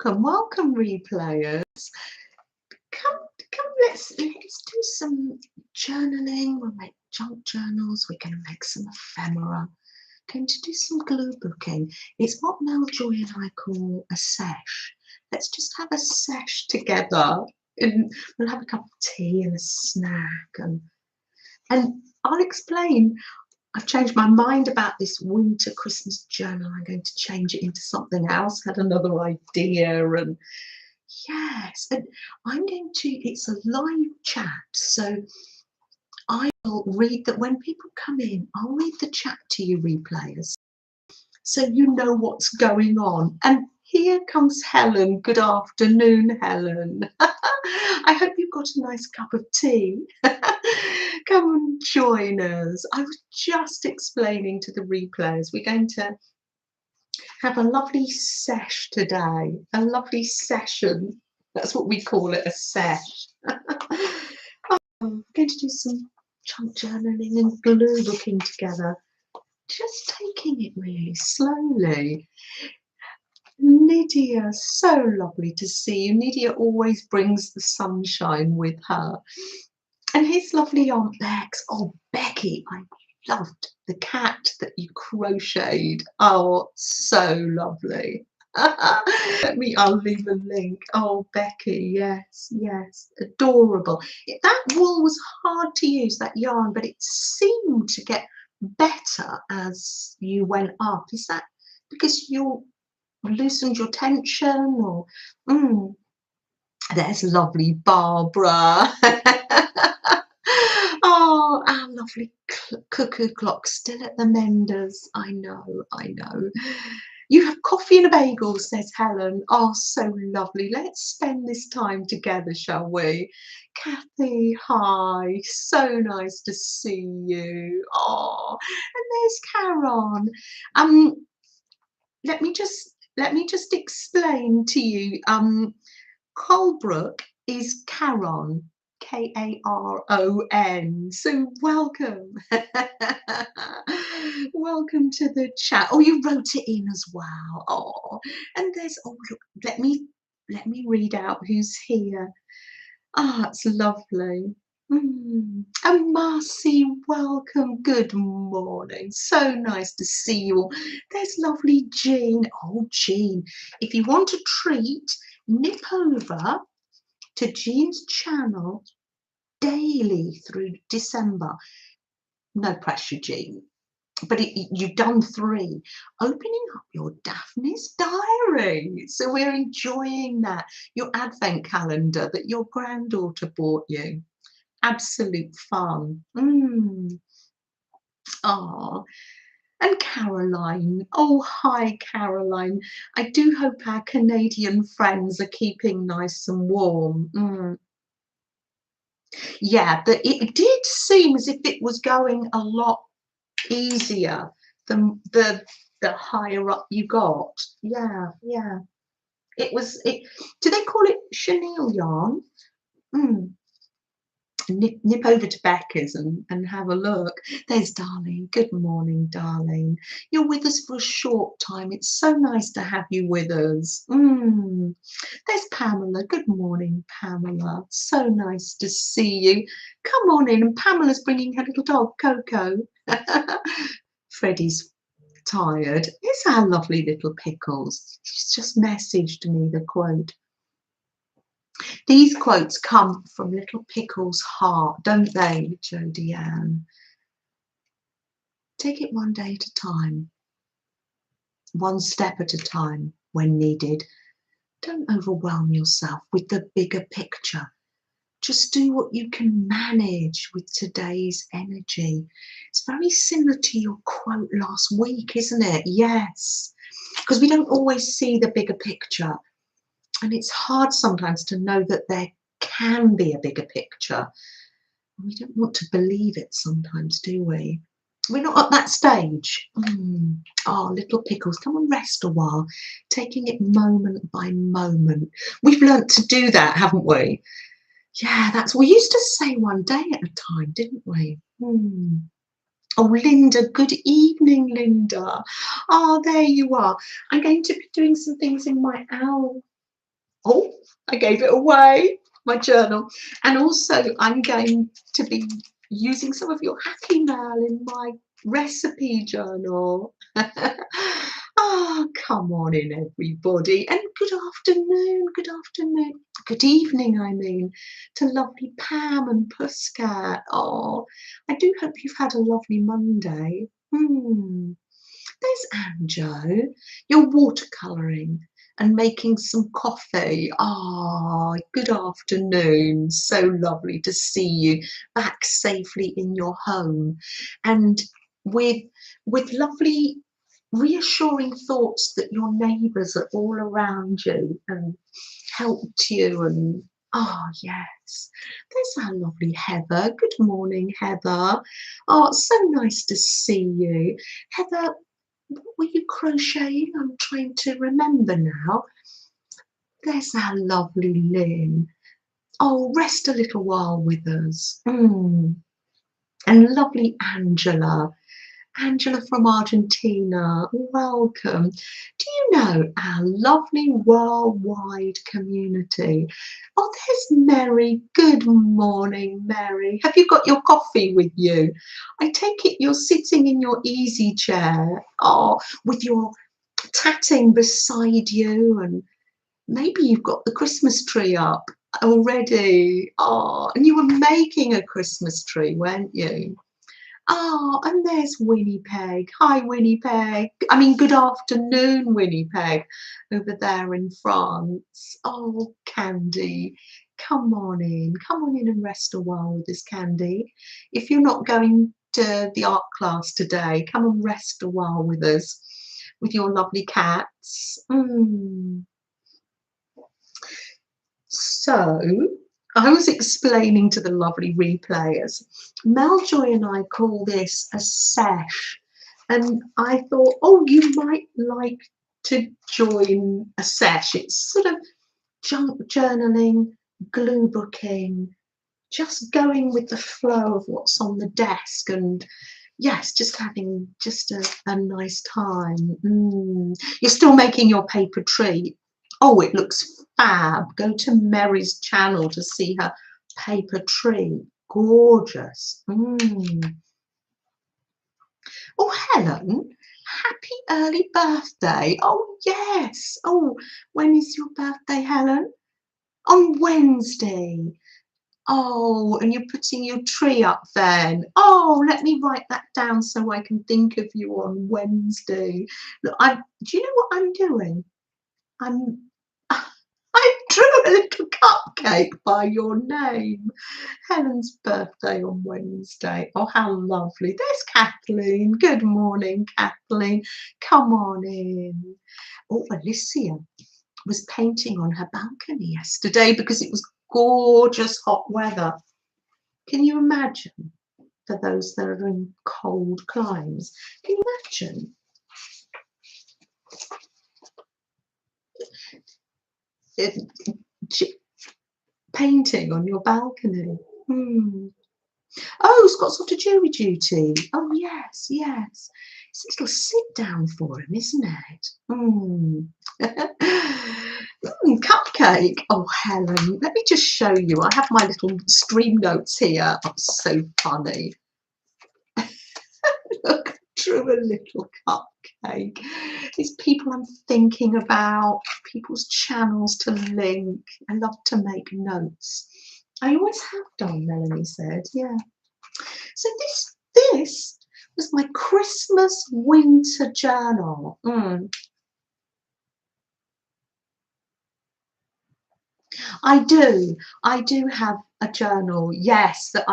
welcome, replayers. Come, let's do some journaling. We'll make junk journals. We're going to make some ephemera. Going to do some glue booking. It's what Mel Joy and I call a sesh. Let's just have a sesh together, and we'll have a cup of tea and a snack, and I'll explain. I've changed my mind about this winter Christmas journal. I'm going to change it into something else. Had another idea, and yes, and I'm going to. It's a live chat, so I will read that when people come in. I'll read the chat to you, replayers, so you know what's going on. And here comes Helen. Good afternoon, Helen. I hope you've got a nice cup of tea. Come and join us. I was just explaining to the replayers, we're going to have a lovely sesh today, a lovely session. That's what we call it, a sesh. I'm going to do some chunk journaling and glue booking together. Just taking it really slowly. Nydia, so lovely to see you. Nydia always brings the sunshine with her. And here's lovely Aunt Bex. Oh, Becky, I loved the cat that you crocheted. Oh, so lovely. I'll leave a link. Oh, Becky, yes, adorable. That wool was hard to use, that yarn, but it seemed to get better as you went up. Is that because you loosened your tension, or there's lovely Barbara. Oh, our lovely cuckoo clock still at the menders. I know. You have coffee and a bagel, says Helen. Oh, so lovely. Let's spend this time together, shall we? Kathy, hi. So nice to see you. Oh, and there's Karen. Let me just explain to you. Colebrook is Caron. Karon. So welcome. Welcome to the chat. Oh, you wrote it in as well. Oh, and there's, oh look, let me read out who's here. Ah, it's lovely. And Marcy, welcome. Good morning. So nice to see you all. There's lovely Jean. Oh, Jean, if you want a treat, nip over to Jean's channel daily through December. No pressure, Jean, but you've done 3. Opening up your Daphne's diary. So we're enjoying that. Your advent calendar that your granddaughter bought you. Absolute fun. Ah. And Caroline. Oh, hi, Caroline. I do hope our Canadian friends are keeping nice and warm. Yeah, but it did seem as if it was going a lot easier the higher up you got. Yeah. It was it. Do they call it chenille yarn? Nip over to Becca's and have a look. There's Darlene. Good morning, Darlene. You're with us for a short time. It's so nice to have you with us. There's Pamela. Good morning, Pamela. So nice to see you. Come on in. And Pamela's bringing her little dog, Coco. Freddie's tired. It's our lovely little Pickles. She's just messaged me the quote. These quotes come from Little Pickle's heart, don't they, Jodie Ann? Take it one day at a time, one step at a time when needed. Don't overwhelm yourself with the bigger picture. Just do what you can manage with today's energy. It's very similar to your quote last week, isn't it? Yes, because we don't always see the bigger picture. And it's hard sometimes to know that there can be a bigger picture. We don't want to believe it sometimes, do we? We're not at that stage. Oh, Little Pickles, come and rest a while, taking it moment by moment. We've learnt to do that, haven't we? Yeah, we used to say one day at a time, didn't we? Oh, Linda, good evening, Linda. Oh, there you are. I'm going to be doing some things in my owl Oh, I gave it away, my journal. And also I'm going to be using some of your happy mail in my recipe journal. Oh, come on in, everybody. And good afternoon, good evening, I mean, to lovely Pam and Puscat. Oh, I do hope you've had a lovely Monday. There's Anjo. You're watercolouring and making some coffee. Ah, good afternoon. So lovely to see you back safely in your home, and with lovely reassuring thoughts that your neighbours are all around you and helped you. And yes, there's our lovely Heather. Good morning, Heather. Oh, it's so nice to see you. Heather, were you crocheting? I'm trying to remember now. There's our lovely Lynn. Oh, rest a little while with us. And lovely Angela. Angela from Argentina, welcome. Do you know our lovely worldwide community? Oh, there's Mary. Good morning, Mary. Have you got your coffee with you? I take it you're sitting in your easy chair, with your tatting beside you, and maybe you've got the Christmas tree up already. Oh, and you were making a Christmas tree, weren't you? Oh, and there's Winnie Peg. Hi, Winnie Peg. I mean, good afternoon, Winnie Peg, over there in France. Oh, Candy, come on in. Come on in and rest a while with us, Candy. If you're not going to the art class today, come and rest a while with us, with your lovely cats. So, I was explaining to the lovely replayers, Meljoy and I call this a sesh, and I thought, oh, you might like to join a sesh. It's sort of junk journaling, glue booking, just going with the flow of what's on the desk, and yes, just having just a nice time. You're still making your paper tree. Oh, it looks fab. Go to Mary's channel to see her paper tree. Gorgeous. Oh, Helen, happy early birthday. Oh, yes. Oh, when is your birthday, Helen? On Wednesday. Oh, and you're putting your tree up then. Oh, let me write that down so I can think of you on Wednesday. Look, do you know what I'm doing? I drew a little cupcake by your name. Helen's birthday on Wednesday. Oh, how lovely. There's Kathleen. Good morning, Kathleen. Come on in. Oh, Alicia was painting on her balcony yesterday because it was gorgeous hot weather. Can you imagine, for those that are in cold climes, can you imagine? Painting on your balcony. Oh, it's got sort of jury duty. Oh, yes, yes. It's a little sit down for him, isn't it? Cupcake. Oh, Helen, let me just show you. I have my little stream notes here. Oh, so funny. Look, I drew a little cupcake. These people I'm thinking about, people's channels to link. I love to make notes. I always have done, Melanie said. Yeah. So this was my Christmas winter journal. I do have a journal, yes, that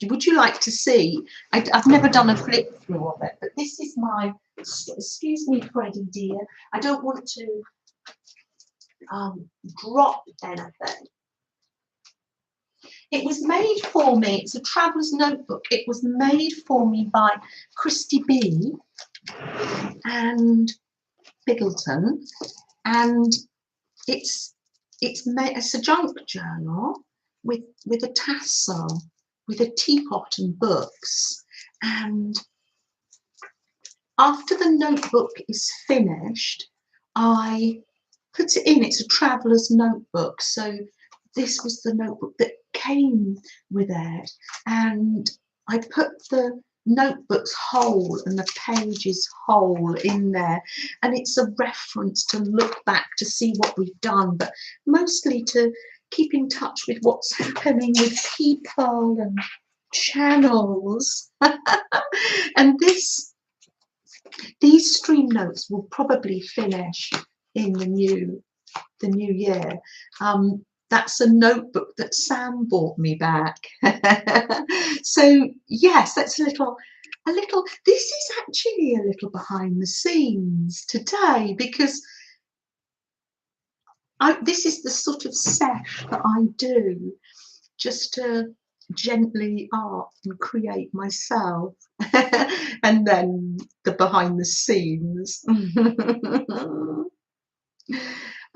would you like to see? I've never done a flip through of it, but this is my, excuse me, Freddie dear, I don't want to drop anything. It was made for me, it's a traveller's notebook. It was made for me by Christy B and Biggleton, and it's a junk journal with a tassel, with a teapot and books. And after the notebook is finished, I puts it in. It's a traveller's notebook. So this was the notebook that came with it. And I put the notebook's whole and the pages whole in there. And it's a reference to look back to see what we've done, but mostly to keep in touch with what's happening with people and channels. And these stream notes will probably finish in the new year. That's a notebook that Sam bought me back. So yes, that's a little, this is actually a little behind the scenes today, because this is the sort of sesh that I do just to gently art and create myself. And then the behind the scenes.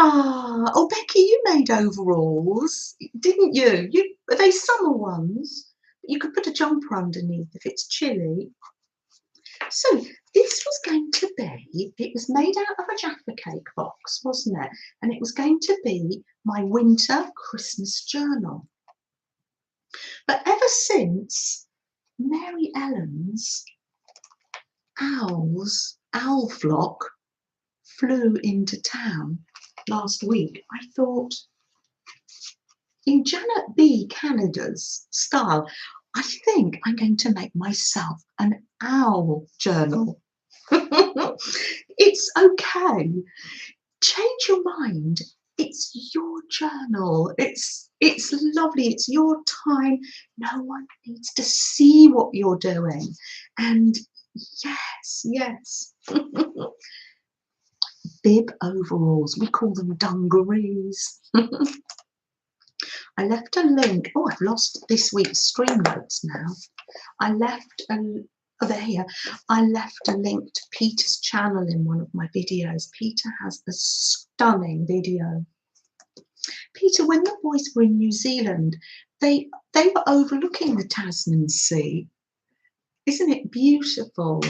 Oh, Becky, you made overalls, didn't you? Are they summer ones? You could put a jumper underneath if it's chilly. So this was going to be, it was made out of a Jaffa cake box, wasn't it? And it was going to be my winter Christmas journal. But ever since Mary Ellen's owl flock flew into town last week, I thought, in Janet B. Canada's style, I think I'm going to make myself an owl journal. It's okay. Change your mind. It's your journal. It's lovely. It's your time. No one needs to see what you're doing. And yes. Bib overalls. We call them dungarees. I left a link. Oh, I've lost this week's stream notes now. I left I left a link to Peter's channel in one of my videos. Peter has a stunning video. Peter, when the boys were in New Zealand, they were overlooking the Tasman Sea. Isn't it beautiful?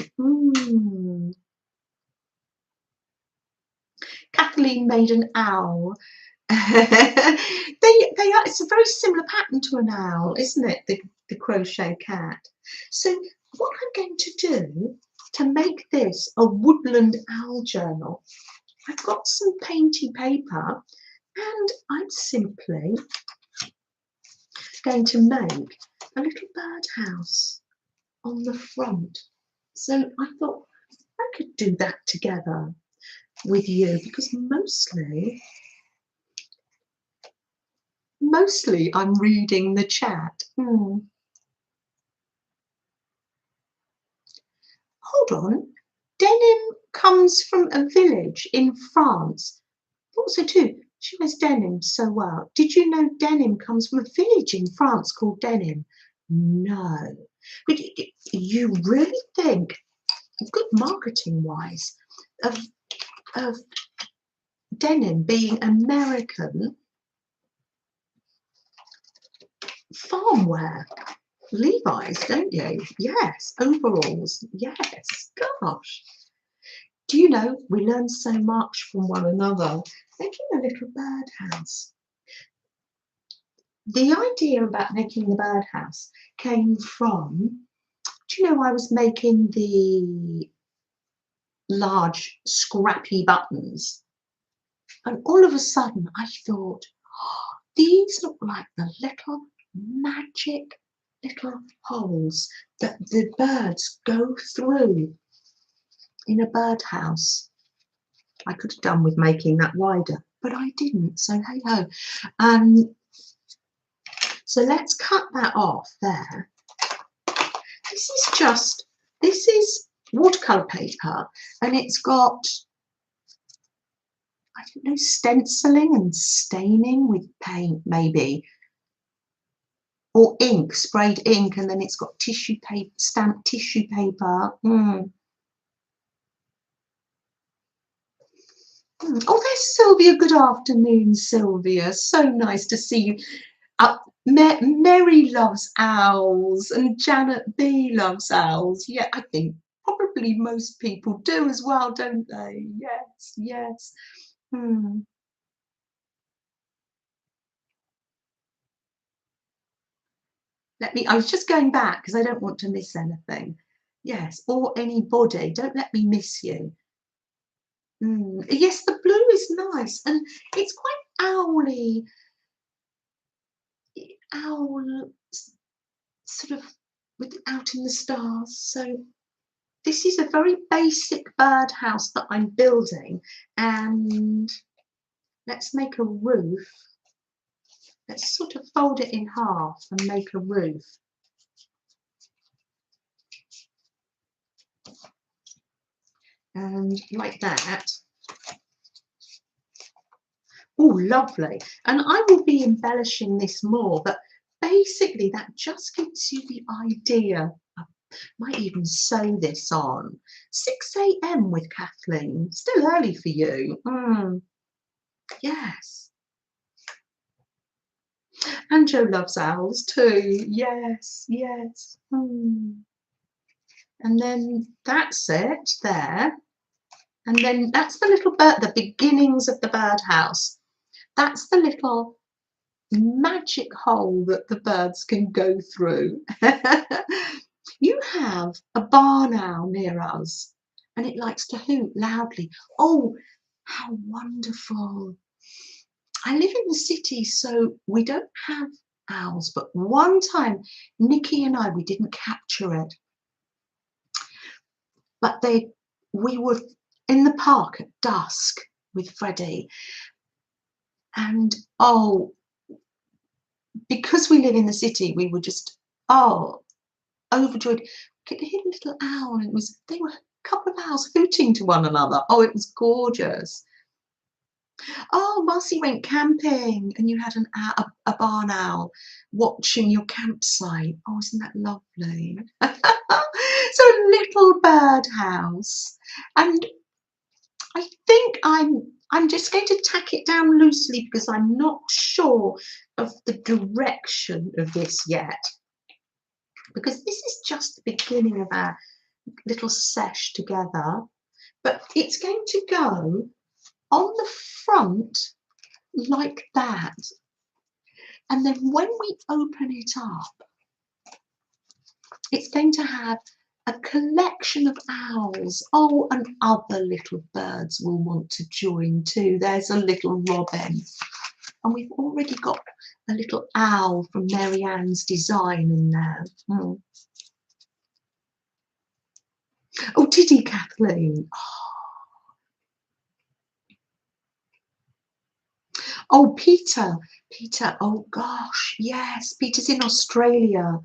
Kathleen made an owl. It's a very similar pattern to an owl, isn't it? The crochet cat. So what I'm going to do to make this a woodland owl journal, I've got some painty paper, and I'm simply going to make a little birdhouse on the front. So I thought I could do that together with you, because mostly I'm reading the chat. Hold on. Denim comes from a village in France. Also too, she wears denim so well. Did you know denim comes from a village in France called Denim? No. But you really think, good marketing wise, of denim being American farm wear? Levi's, don't you? Yes. Overalls. Yes. Gosh. Do you know, we learn so much from one another. Making a little birdhouse. The idea about making the birdhouse came from, do you know, I was making the large scrappy buttons, and all of a sudden I thought, oh, these look like the little magic little holes that the birds go through in a birdhouse. I could have done with making that wider, but I didn't, so hey ho. So let's cut that off there. This is watercolor paper, and it's got, I don't know, stenciling and staining with paint maybe, or ink, sprayed ink, and then it's got tissue paper, stamped tissue paper. Oh, there's Sylvia. Good afternoon, Sylvia. So nice to see you. Mary loves owls, and Janet B loves owls. Yeah, I think probably most people do as well, don't they? Yes. I was just going back because I don't want to miss anything. Yes, or anybody. Don't let me miss you. Yes, the blue is nice, and it's quite owly, owl sort of with out in the stars. So this is a very basic birdhouse that I'm building, and let's make a roof. Let's sort of fold it in half and make a roof. And like that. Oh, lovely. And I will be embellishing this more, but basically that just gives you the idea. I might even sew this on. 6 a.m. with Kathleen. Still early for you. Yes. And Joe loves owls too. Yes, yes. And then that's it there. And then that's the little bird, the beginnings of the birdhouse. That's the little magic hole that the birds can go through. You have a barn owl near us, and it likes to hoot loudly. Oh, how wonderful. I live in the city, so we don't have owls, but one time Nikki and we didn't capture it, but we were in the park at dusk with Freddie, and oh, because we live in the city, we were just overjoyed. We could hear a little owl, and they were a couple of owls hooting to one another. Oh, it was gorgeous. Oh, Marcy went camping, and you had a barn owl watching your campsite. Oh, isn't that lovely? So a little birdhouse, and I think I'm just going to tack it down loosely because I'm not sure of the direction of this yet. Because this is just the beginning of our little sesh together, but it's going to go on the front like that. And then when we open it up, it's going to have a collection of owls. Oh, and other little birds will want to join too. There's a little robin. And we've already got a little owl from Mary Ann's design in there. Oh, did he, Kathleen? Oh, Peter, oh gosh, yes, Peter's in Australia.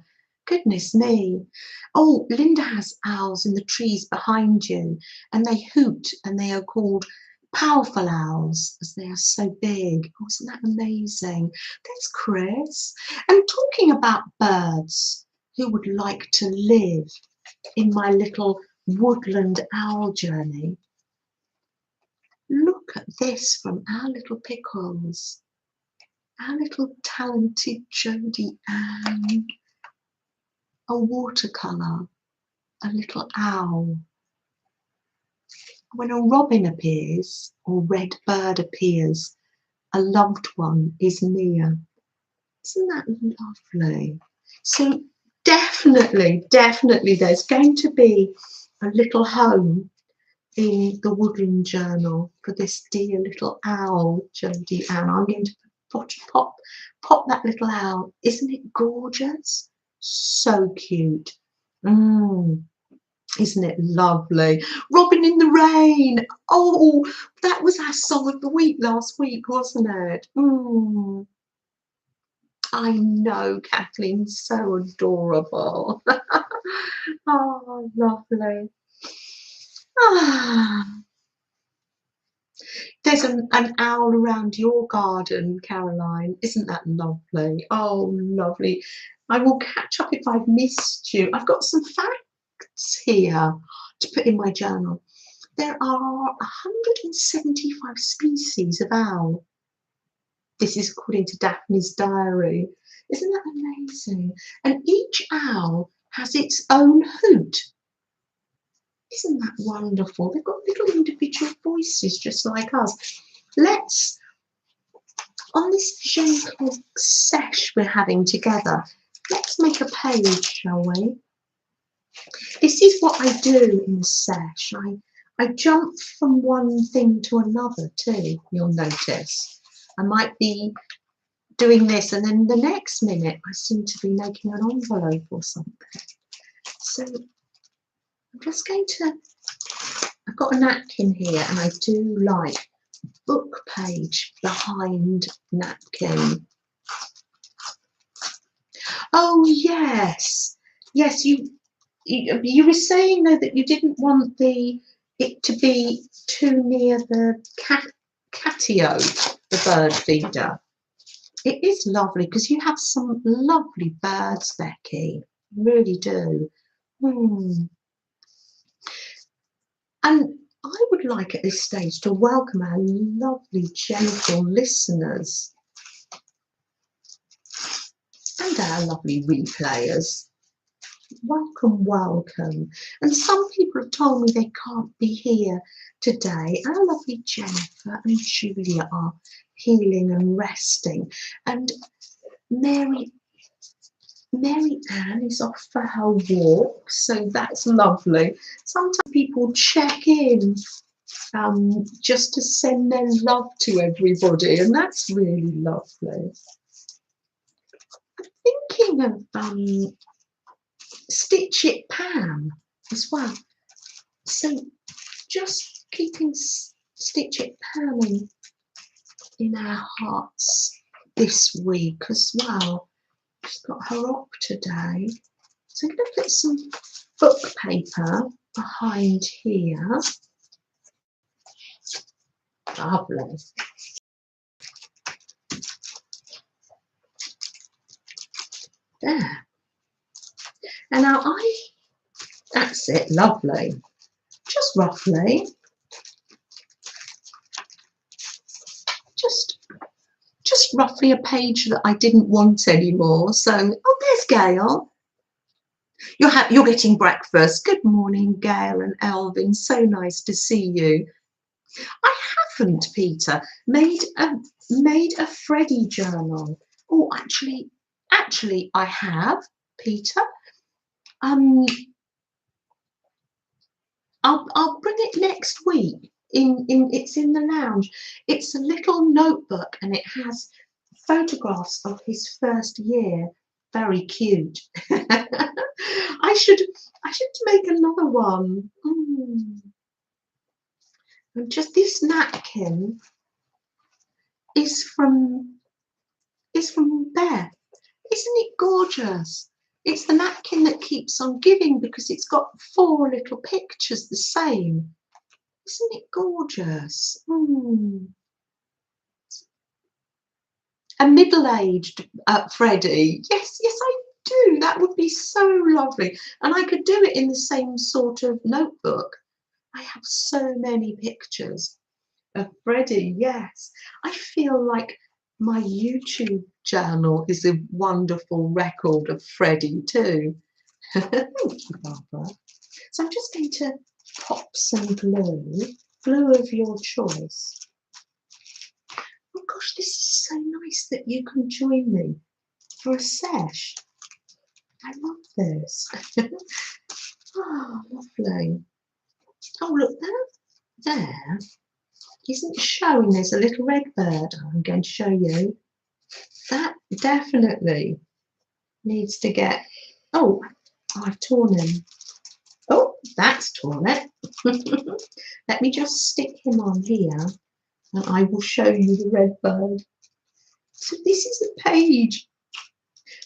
Goodness me. Oh, Linda has owls in the trees behind you, and they hoot, and they are called powerful owls as they are so big. Oh, isn't that amazing? There's Chris. And talking about birds who would like to live in my little woodland owl journey, look at this from our little pickles. Our little talented Jodie Ann. A watercolour, a little owl. When a robin appears, or red bird appears, a loved one is near. Isn't that lovely? So definitely there's going to be a little home in the Woodland Journal for this dear little owl, Jodie Ann. I'm going to pop that little owl. Isn't it gorgeous? So cute. Isn't it lovely? Robin in the Rain. Oh, that was our song of the week last week, wasn't it? I know, Kathleen, so adorable. Oh, lovely. There's an owl around your garden, Caroline. Isn't that lovely? Oh, lovely. I will catch up if I've missed you. I've got some facts here to put in my journal. There are 175 species of owl. This is according to Daphne's diary. Isn't that amazing? And each owl has its own hoot. Isn't that wonderful? They've got little individual voices just like us. Let's, on this gentle sesh we're having together, let's make a page, shall we? This is what I do in a sesh. I jump from one thing to another too, you'll notice. I might be doing this and then the next minute I seem to be making an envelope or something. So I'm just going to, I've got a napkin here and I do like book page behind napkin. Oh yes, yes, you were saying though that you didn't want it to be too near the catio, the bird feeder. It is lovely because you have some lovely birds, Becky. You really do. And I would like at this stage to welcome our lovely, gentle listeners and our lovely replayers. Welcome, welcome. And some people have told me they can't be here today. Our lovely Jennifer and Julia are healing and resting. And Mary Ann is off for her walk, so that's lovely. Sometimes people check in just to send their love to everybody, and that's really lovely. I'm thinking of Stitch It Pam as well. So just keeping Stitch It Pam in our hearts this week as well. She's got her op today. So I'm going to put some book paper behind here. Lovely. There. And now that's it, lovely. Just roughly. Just roughly a page that I didn't want anymore. So, oh, there's Gail. You're getting breakfast. Good morning, Gail and Elvin. So nice to see you. I haven't, Peter, made a Freddie journal. Oh, actually, I have, Peter. I'll bring it next week. It's in the lounge. It's a little notebook and it has photographs of his first year. Very cute. I should make another one. And just this napkin is from Beth. Isn't it gorgeous? It's the napkin that keeps on giving because it's got 4 little pictures the same. Isn't it gorgeous? A middle-aged Freddie. Yes, I do. That would be so lovely. And I could do it in the same sort of notebook. I have so many pictures of Freddie, yes. I feel like my YouTube journal is a wonderful record of Freddie too. Thank you, Barbara. So I'm just going to pop some glue of your choice. Oh gosh, this is so nice that you can join me for a sesh. I love this. Oh, lovely. Oh, look, there isn't showing. There's a little red bird. I'm going to show you. That definitely needs to get. Oh, I've torn him. Oh, that's torn it. Let me just stick him on here and I will show you the red bird. So this is a page,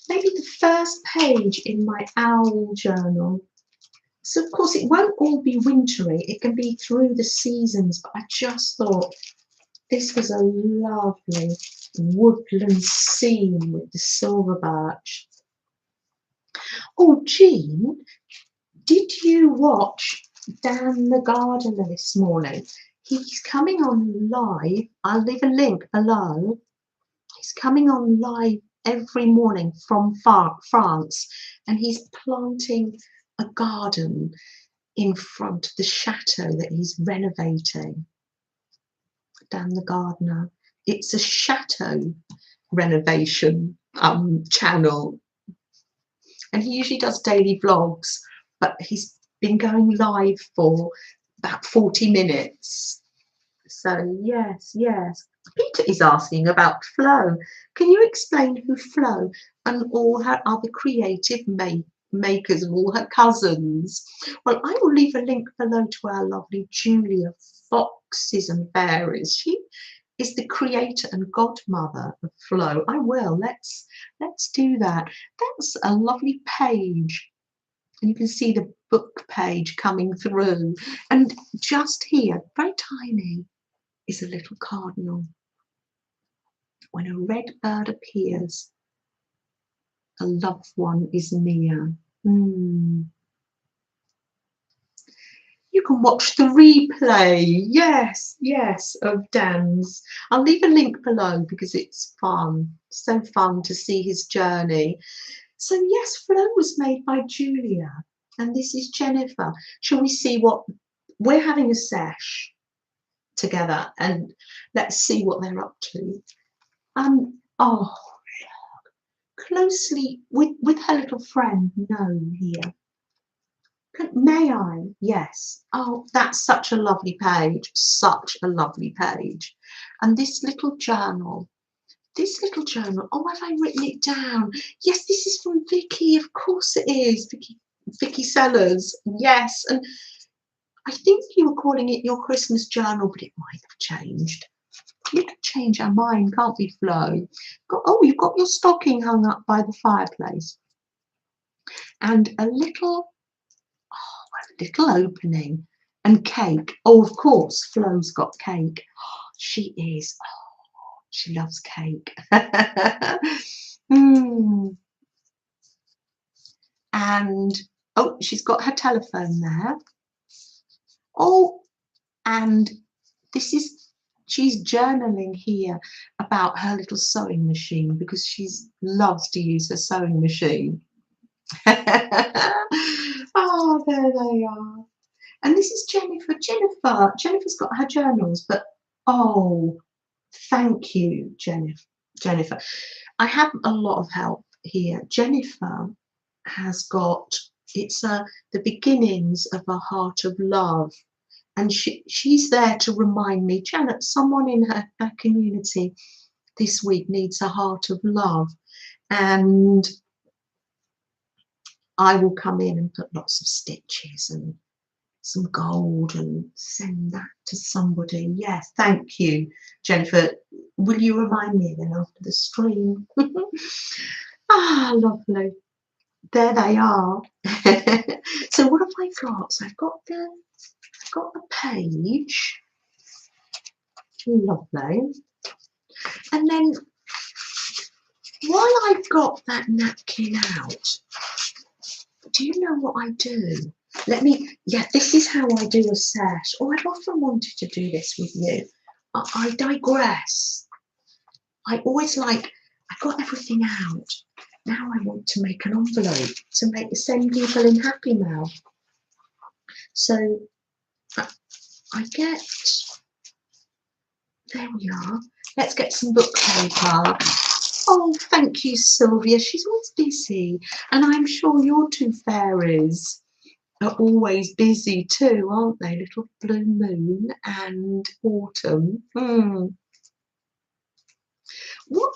maybe the first page in my owl journal. So of course it won't all be wintry, it can be through the seasons, but I just thought this was a lovely woodland scene with the silver birch. Oh, Jean, did you watch Dan the Gardener this morning? He's coming on live. I'll leave a link below. He's coming on live every morning from France, and he's planting a garden in front of the chateau that he's renovating. Dan the Gardener. It's a chateau renovation channel. and he usually does daily vlogs, but he's been going live for about 40 minutes. So yes, yes. Peter is asking about Flo. Can you explain who Flo and all her other creative makers and all her cousins? Well, I will leave a link below to our lovely Julia Foxes and Fairies. She is the creator and godmother of Flo. I will. Let's do that. That's a lovely page. And you can see the book page coming through. And just here, very tiny, is a little cardinal. When a red bird appears, a loved one is near. You can watch the replay, yes, yes, of Dan's. I'll leave a link below because it's fun, so fun to see his journey. So yes, Flo was made by Julia, and this is Jennifer. Shall we see what we're having a sesh together, and let's see what they're up to. Oh, closely with her little friend No here. May I? Yes. Oh, that's such a lovely page. Such a lovely page. And this little journal. Oh, have I written it down? Yes, this is from Vicky. Of course it is. Vicky Sellers. Yes. And I think you were calling it your Christmas journal, but it might have changed. You can change our mind, can't we, Flo? Oh, you've got your stocking hung up by the fireplace. And a little opening and cake. Oh, of course, Flo's got cake. She is. Oh, she loves cake. And oh, she's got her telephone there. Oh, and she's journaling here about her little sewing machine because she loves to use her sewing machine. Oh, there they are. And this is Jennifer. Jennifer's got her journals, but oh, thank you, Jennifer. I have a lot of help here. Jennifer has got, it's the beginnings of a heart of love. And she's there to remind me, Janet, someone in her community this week needs a heart of love. And I will come in and put lots of stitches and some gold and send that to somebody. Yes, thank you, Jennifer. Will you remind me then after the stream? Ah, lovely. There they are. So what have I got? So I've got the page. Lovely. And then while I've got that napkin out, do you know what I do? This is how I do a sesh. Oh, I've often wanted to do this with you. I digress. I always I've got everything out. Now I want to make an envelope to send people in Happy Mail. So I get, there we are. Let's get some book paper. Oh, thank you, Sylvia. She's always busy. And I'm sure your two fairies are always busy too, aren't they? Little Blue Moon and Autumn. Well,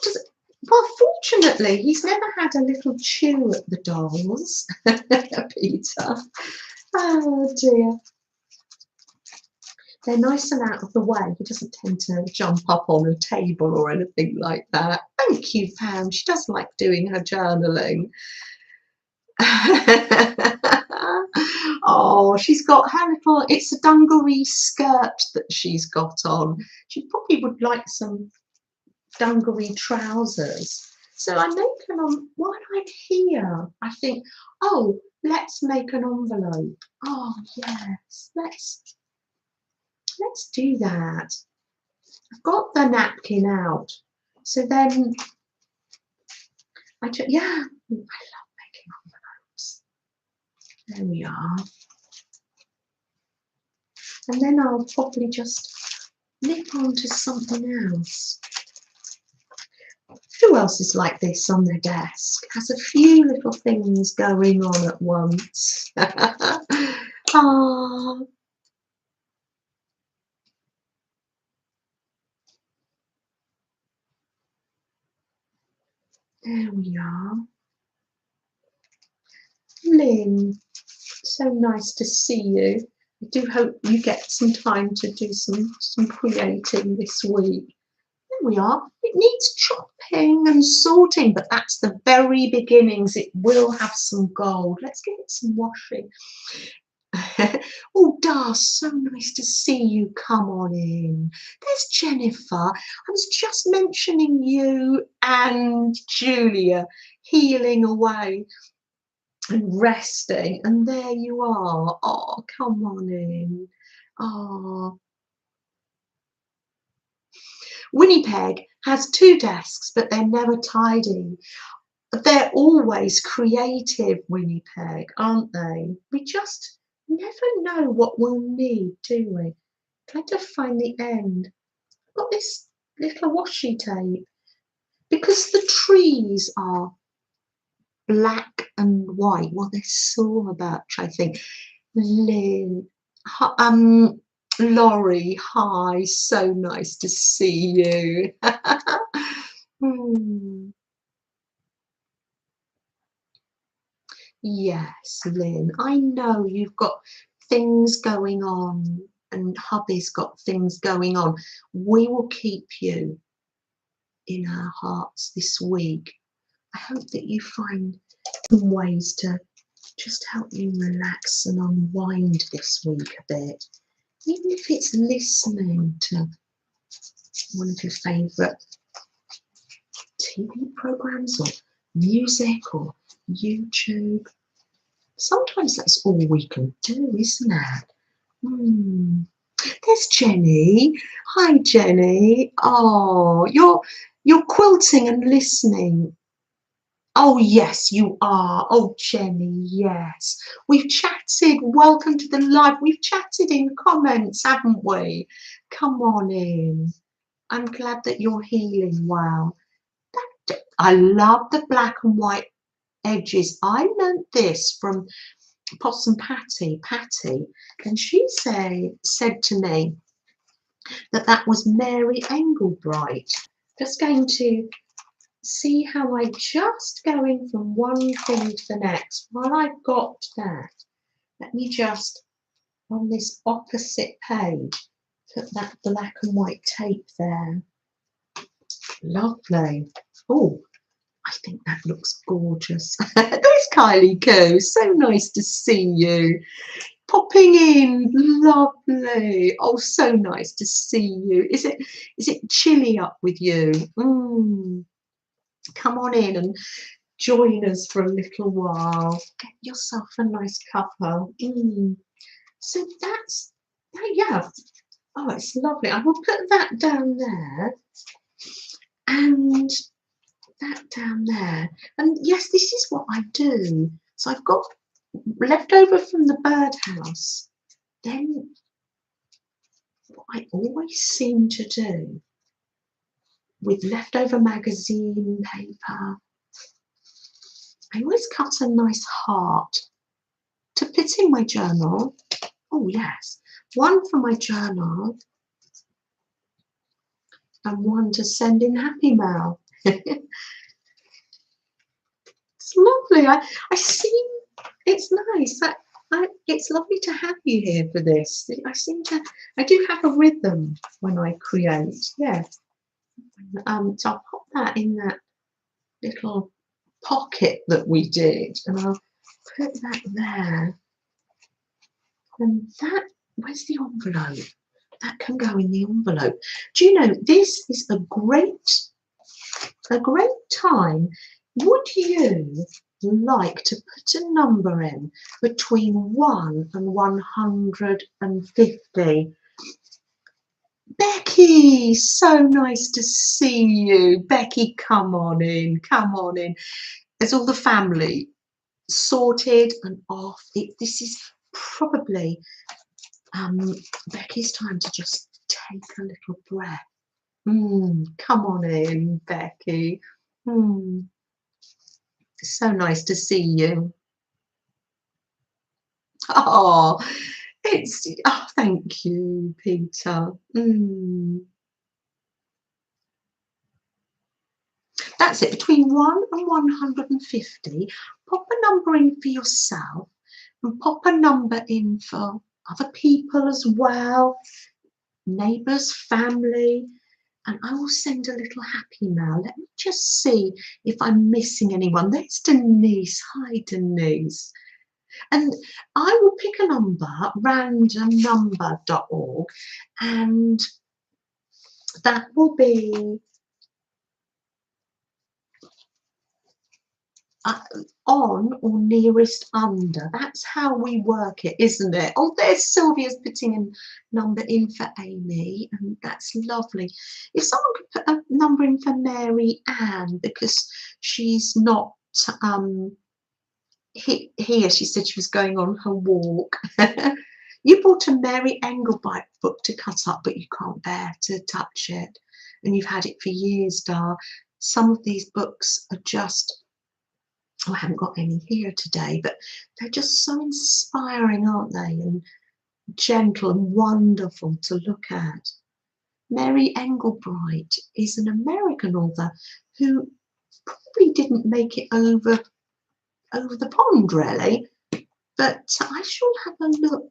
fortunately, he's never had a little chew at the dolls, Peter. Oh dear. They're nice and out of the way. He doesn't tend to jump up on a table or anything like that. Thank you, Pam. She does like doing her journaling. Oh, she's got her little, it's a dungaree skirt that she's got on. She probably would like some dungaree trousers. So I make while I'm here, I think, oh, let's make an envelope. Oh yes, let's do that. I've got the napkin out. So then I love making envelopes. There we are. And then I'll probably just nip on to something else. Who else is like this on their desk? Has a few little things going on at once. Ah, there we are. Lynn, so nice to see you. I do hope you get some time to do some creating this week. There we are. It needs chopping and sorting, but that's the very beginnings. It will have some gold. Let's give it some washing. Oh, Das, so nice to see you. Come on in. There's Jennifer. I was just mentioning you and Julia healing away and resting, and there you are. Oh, come on in. Oh, Winnipeg has 2 desks, but they're never tidy. They're always creative, Winnipeg, aren't they? We just never know what we'll need, do we? Trying to find the end. I've got this little washi tape because the trees are black and white. Well, they're silver birch, I think. Lynn, Laurie, hi, so nice to see you. Hmm. Yes, Lynn, I know you've got things going on and hubby's got things going on. We will keep you in our hearts this week. I hope that you find some ways to just help you relax and unwind this week a bit. Even if it's listening to one of your favourite TV programs or music or YouTube. Sometimes that's all we can do, isn't it? There's Jenny. Hi, Jenny. Oh, you're quilting and listening. Oh, yes, you are. Oh, Jenny, yes. We've chatted. Welcome to the live. We've chatted in comments, haven't we? Come on in. I'm glad that you're healing well. I love the black and white edges. I learnt this from Possum Patty, and she said to me that was Mary Englebright. Just going to see how I just going from one thing to the next. While I've got that, let me just on this opposite page put that black and white tape there. Lovely. Oh, I think that looks gorgeous. There's Kylie Coo. So nice to see you. Popping in, lovely. Oh, so nice to see you. Is it chilly up with you? Come on in and join us for a little while. Get yourself a nice cuppa. So that's that, yeah. Oh, it's lovely. I will put that down there and that down there. And yes, this is what I do. So I've got leftover from the birdhouse. Then what I always seem to do with leftover magazine paper, I always cut a nice heart to put in my journal. Oh yes, one for my journal and one to send in happy mail. It's lovely. I see. It's nice. It's lovely to have you here for this. I do have a rhythm when I create. Yeah. So I'll pop that in that little pocket that we did, and I'll put that there. And that, where's the envelope? That can go in the envelope. Do you know, this is a great time. Would you like to put a number in between 1 and 150? Becky, so nice to see you. Becky, come on in, come on in. There's all the family sorted and off. This is probably Becky's time to just take a little breath. Come on in, Becky. So nice to see you. Oh, thank you, Peter. That's it, between 1 and 150. Pop a number in for yourself and pop a number in for other people as well, neighbours, family, and I will send a little happy mail. Let me just see if I'm missing anyone. There's Denise. Hi, Denise. And I will pick a number, randomnumber.org, and that will be on or nearest under. That's how we work it, isn't it? Oh, there's Sylvia's putting a number in for Amy, and that's lovely. If someone could put a number in for Mary Ann, because she's not here, she said she was going on her walk. You bought a Mary Engelbreit book to cut up, but you can't bear to touch it, and you've had it for years, Dar. Some of these books are just, I haven't got any here today, but they're just so inspiring, aren't they? And gentle and wonderful to look at. Mary Engelbreit is an American author who probably didn't make it over the pond, really, but I shall have a look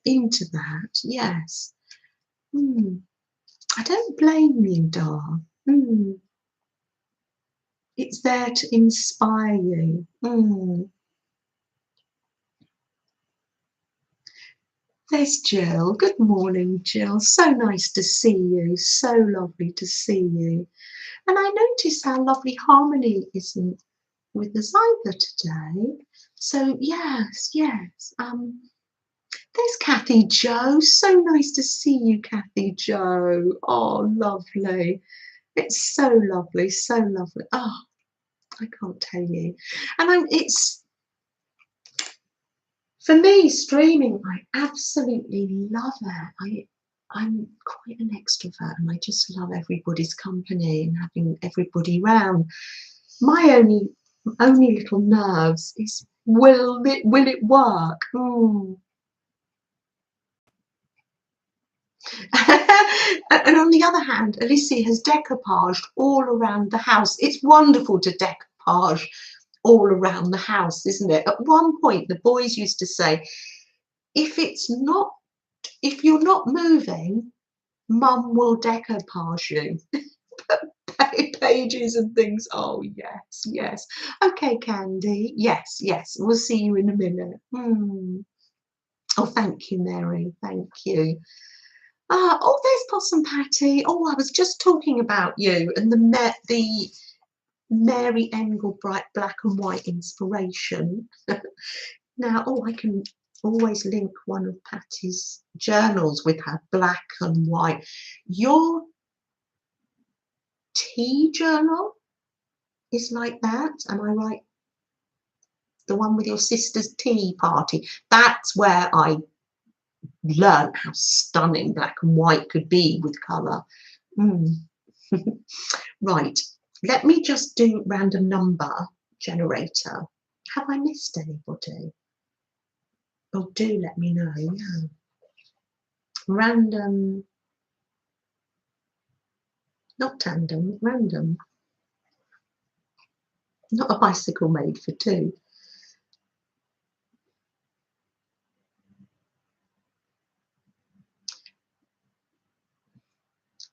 into that. Yes. I don't blame you, Dar. It's there to inspire you. There's Jill. Good morning, Jill. So nice to see you. So lovely to see you. And I notice how lovely Harmony isn't with us either today. So yes. There's Kathy Joe. So nice to see you, Kathy Joe. Oh, lovely. It's so lovely, so lovely. Oh, I can't tell you. And it's, for me, streaming, I absolutely love it. I'm quite an extrovert and I just love everybody's company and having everybody round. My only little nerves is, will it work? And on the other hand, Alicia has decoupaged all around the house. It's wonderful to decoupage all around the house, isn't it? At one point, the boys used to say, if you're not moving, Mum will decoupage you. Pages and things. Oh, yes. Okay, Candy. Yes. We'll see you in a minute. Oh, thank you, Mary. Thank you. Oh, there's Possum Patty. Oh, I was just talking about you and the Mary Engelbreit black and white inspiration. Now, I can always link one of Patty's journals with her black and white. Your tea journal is like that, am I right? The one with your sister's tea party. That's where I learned how stunning black and white could be with colour. Right, let me just do random number generator. Have I missed anybody? Oh, do let me know. Yeah. Random, not tandem, random. Not a bicycle made for two.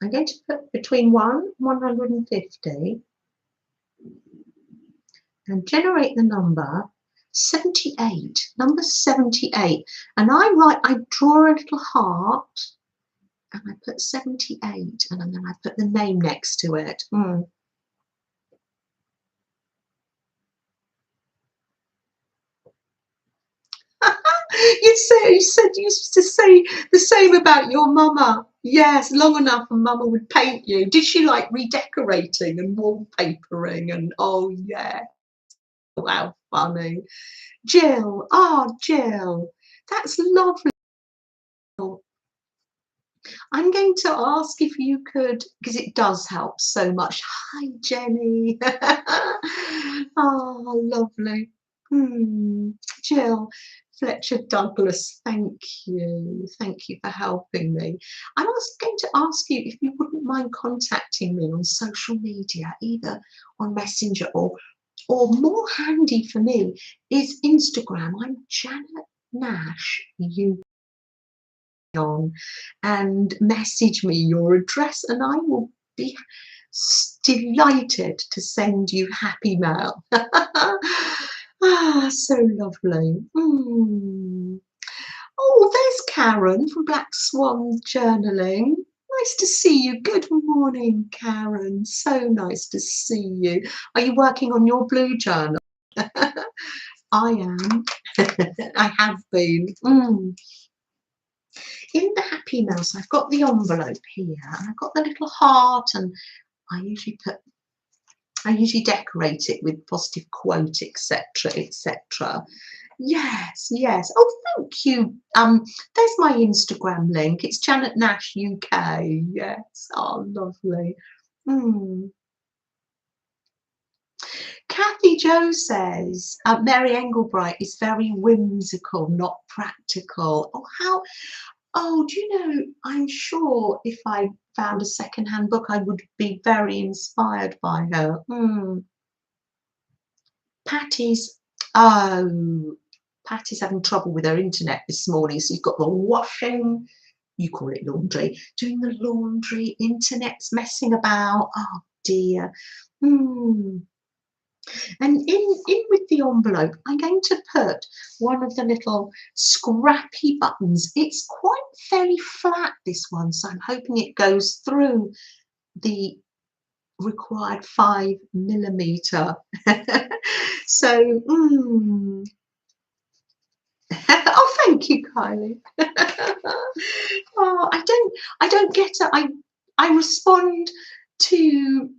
I'm going to put between 1 and 150 and generate the number 78, number 78. And I draw a little heart and I put 78 and then I put the name next to it. You used to say the same about your mama. Yes, long enough and mama would paint you. Did she like redecorating and wallpapering and oh yeah. Wow, funny. Jill, Jill, that's lovely. I'm going to ask if you could, because it does help so much. Hi, Jenny. Oh, lovely. Jill Fletcher Douglas, thank you. Thank you for helping me. I was going to ask you if you wouldn't mind contacting me on social media, either on Messenger or more handy for me is Instagram. I'm Janet Nash. You on and message me your address, and I will be delighted to send you happy mail. Ah, so lovely. Oh, there's Karen from Black Swan Journaling. Nice to see you. Good morning, Karen. So nice to see you. Are you working on your blue journal? I am. I have been. In the happy mail, so I've got the envelope here, and I've got the little heart, and I usually decorate it with positive quote, etc., etc. Yes, yes. Oh, thank you. There's my Instagram link. It's Janet Nash UK. Yes. Oh, lovely. Kathy Jo says Mary Englebright is very whimsical, not practical. Oh, how? Oh, do you know, I'm sure if I found a second-hand book, I would be very inspired by her. Patty's, oh, Patty's having trouble with her internet this morning. So you've got the washing, you call it laundry, doing the laundry, internet's messing about. Oh dear. And in with the envelope, I'm going to put one of the little scrappy buttons. It's quite very flat, this one, so I'm hoping it goes through the required 5mm. So, oh, thank you, Kylie. Oh, I don't get it. I respond to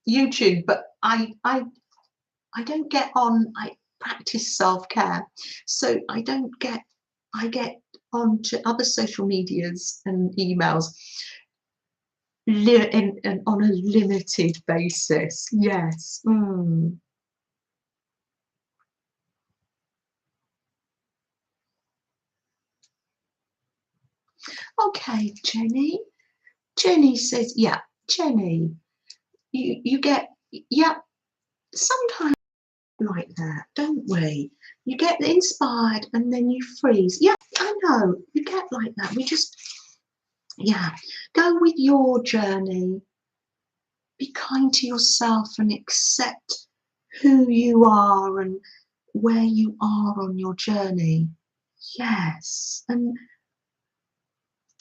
YouTube, but I don't get on. I practice self-care, so I get on to other social medias and emails on a limited basis. Yes. Okay, Jenny. Jenny says, yeah, Jenny, you get, yeah, sometimes like that, don't we? You get inspired and then you freeze. Yeah, I know, you get like that. We just, yeah, go with your journey. Be kind to yourself and accept who you are and where you are on your journey. Yes, and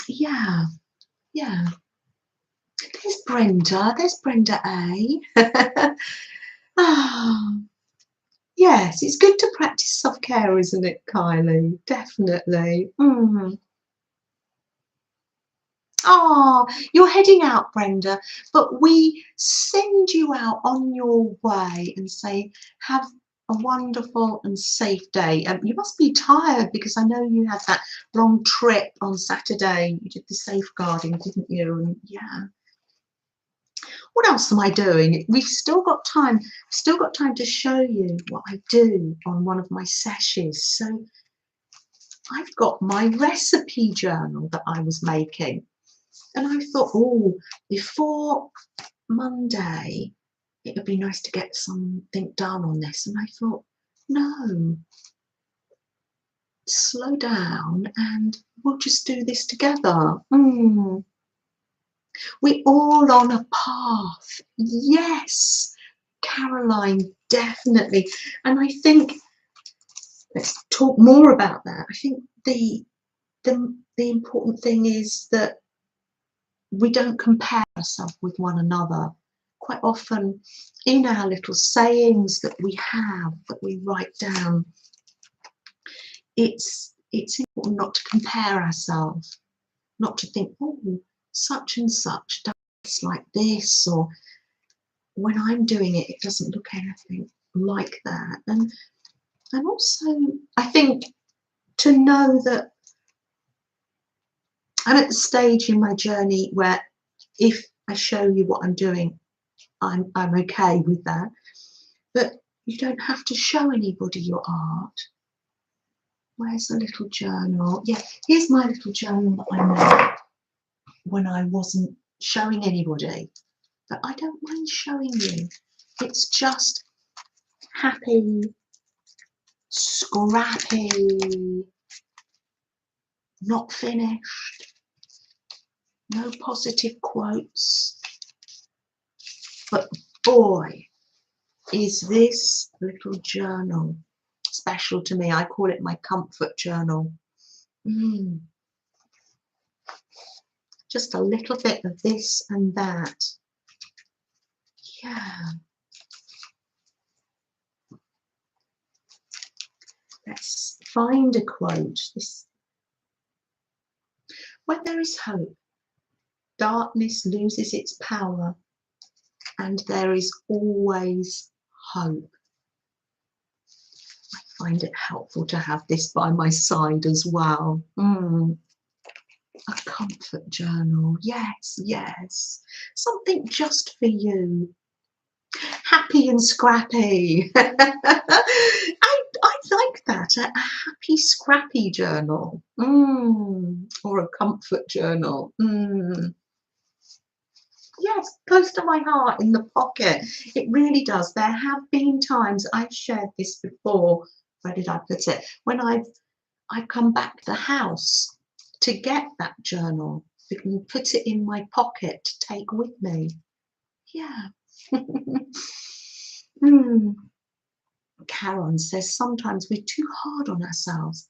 yeah, yeah. There's Brenda A. Ah, yes, it's good to practice self-care, isn't it, Kylie? Definitely. Oh, you're heading out, Brenda, but we send you out on your way and say, have a wonderful and safe day. You must be tired because I know you had that long trip on Saturday. You did the safeguarding, didn't you? And yeah. What else am I doing? We've still got time. Still got time to show you what I do on one of my sessions. So I've got my recipe journal that I was making. And I thought, oh, before Monday, it would be nice to get something done on this. And I thought, no, slow down and we'll just do this together. We're all on a path. Yes, Caroline, definitely. And I think, let's talk more about that. I think the important thing is that we don't compare ourselves with one another. Quite often in our little sayings that we have, that we write down, it's important not to compare ourselves, not to think, oh, such and such does like this, or when I'm doing it, it doesn't look anything like that. And also, I think to know that I'm at the stage in my journey where if I show you what I'm doing, I'm okay with that. But you don't have to show anybody your art. Where's the little journal? Yeah, here's my little journal that I made when I wasn't showing anybody. But I don't mind showing you. It's just happy, scrappy, not finished, no positive quotes. But boy, is this little journal special to me. I call it my comfort journal. Just a little bit of this and that. Yeah. Let's find a quote. When there is hope, darkness loses its power, and there is always hope. I find it helpful to have this by my side as well. A comfort journal. Yes, yes. Something just for you. Happy and scrappy. I like that. A happy, scrappy journal. Or a comfort journal. Yes, close to my heart, in the pocket. It really does. There have been times, I've shared this before. Where did I put it? When I've come back to the house to get that journal and put it in my pocket to take with me. Yeah. Karen says sometimes we're too hard on ourselves.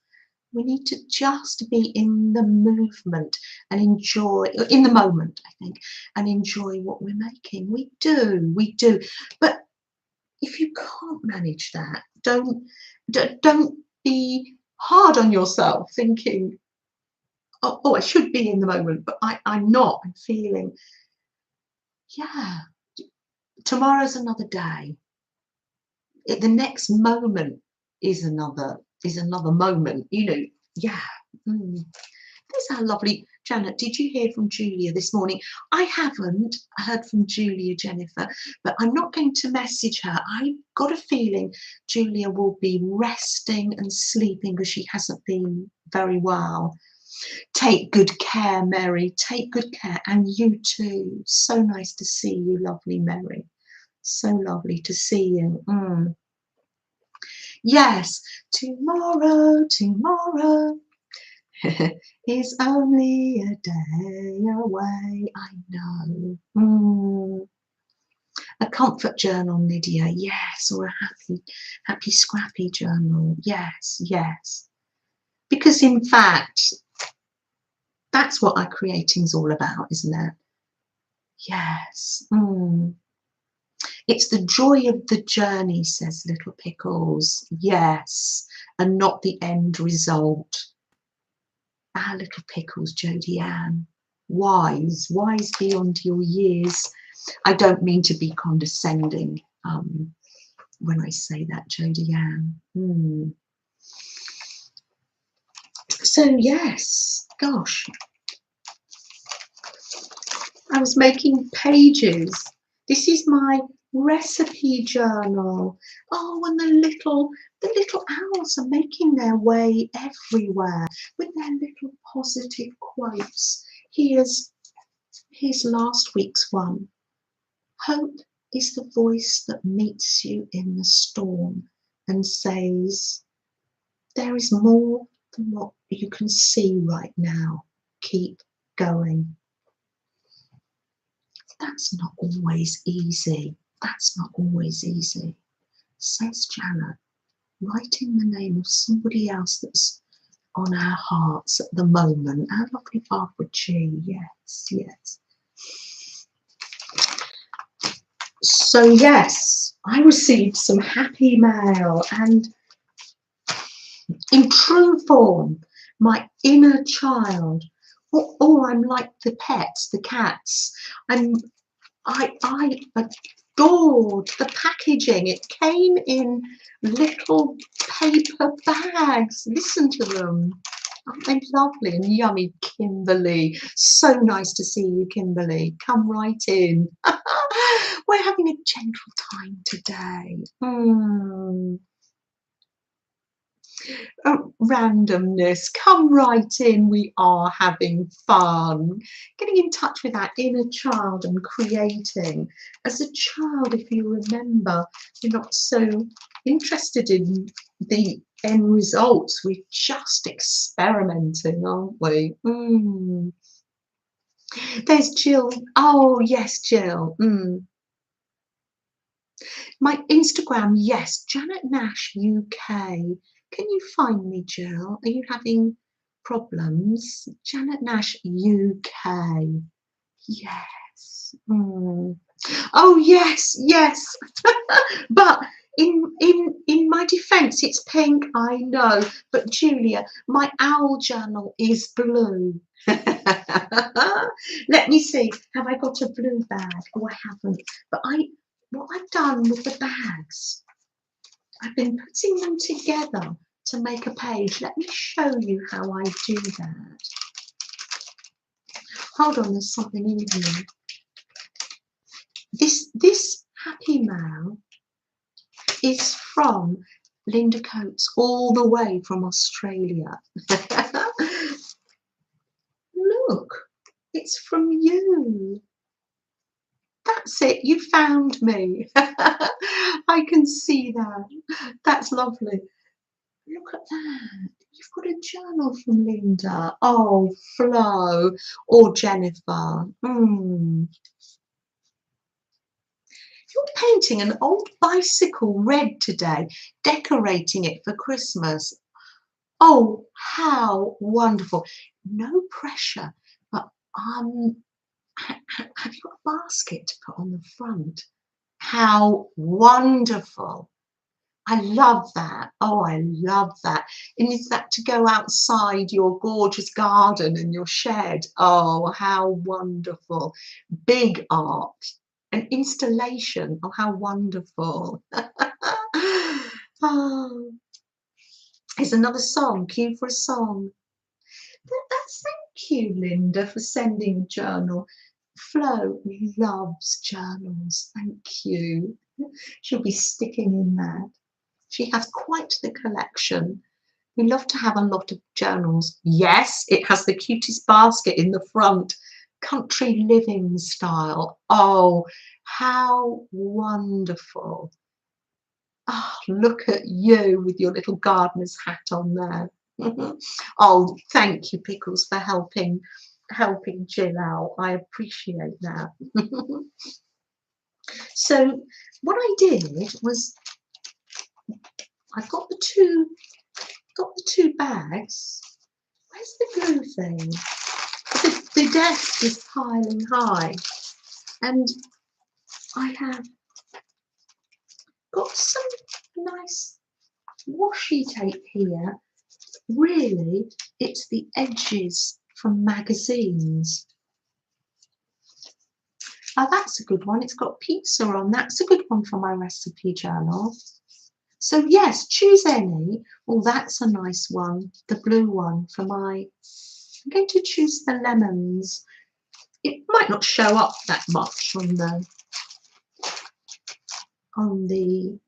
We need to just be in the movement and enjoy, in the moment, I think, and enjoy what we're making. We do. But if you can't manage that, don't be hard on yourself thinking, oh, I should be in the moment, but I'm not. I'm feeling, yeah, tomorrow's another day. The next moment is another moment, you know. Yeah. There's our lovely Janet. Did you hear from Julia this morning? I haven't heard from Julia, Jennifer, but I'm not going to message her. I've got a feeling Julia will be resting and sleeping because she hasn't been very well. Take good care, Mary. Take good care. And you too. So nice to see you, lovely Mary. So lovely to see you. Yes, tomorrow is only a day away. I know. A comfort journal, Lydia. Yes, or a happy, scrappy journal. Yes, yes. Because in fact, that's what our creating's all about, isn't it? Yes. It's the joy of the journey, says Little Pickles. Yes, and not the end result. Our Little Pickles, Jodie Ann. Wise beyond your years. I don't mean to be condescending when I say that, Jodie Ann. So yes, gosh, I was making pages. This is my recipe journal. Oh, and the little owls are making their way everywhere with their little positive quotes. Here's last week's one. Hope is the voice that meets you in the storm and says, there is more than what you can see right now. Keep going. That's not always easy. That's not always easy, says Janet, writing the name of somebody else that's on our hearts at the moment. Our lovely Barbara G. Yes, yes. So yes, I received some happy mail, and in true form, my inner child. Oh, I'm like the pets, the cats. I adored the packaging. It came in little paper bags. Listen to them. Aren't they lovely and yummy, Kimberly? So nice to see you, Kimberly. Come right in. We're having a gentle time today. Randomness, come right in. We are having fun, getting in touch with our inner child and creating. As a child, if you remember, you're not so interested in the end results. We're just experimenting, aren't we? There's Jill. Oh yes, Jill. My Instagram, yes, Janet Nash UK. Can you find me, Jill? Are you having problems? Janet Nash UK. Yes. Oh yes, yes. But in my defence, it's pink. I know, but Julia, my owl journal is blue. Let me see. Have I got a blue bag? Oh, I haven't. But what I've done with the bags, I've been putting them together to make a page. Let me show you how I do that. Hold on, there's something in here. This happy mail is from Linda Coates, all the way from Australia. Look, it's from you. That's it, you found me. I can see that. That's lovely. Look at that. You've got a journal from Linda. Oh, Flo or Jennifer. You're painting an old bicycle red today, decorating it for Christmas. Oh, how wonderful. No pressure, but have you got a basket to put on the front? How wonderful. I love that. Oh, I love that. And is that to go outside your gorgeous garden and your shed? Oh, how wonderful. Big art. An installation. Oh, how wonderful. Oh, here's another song. Cue for a song. Thank you, Linda, for sending a journal. Flo loves journals. Thank you. She'll be sticking in that. She has quite the collection. We love to have a lot of journals. Yes, it has the cutest basket in the front. Country living style. Oh, how wonderful. Oh, look at you with your little gardener's hat on there. Oh, thank you, Pickles, for helping Jill out. I appreciate that. So what I did was I've got the two bags. Where's the glue thing? The desk is piling high, and I have got some nice washi tape here. Really, it's the edges from magazines. Oh, that's a good one. It's got pizza on. That's a good one for my recipe journal. So yes, choose any. Oh, that's a nice one. The blue one for my... I'm going to choose the lemons. It might not show up that much on the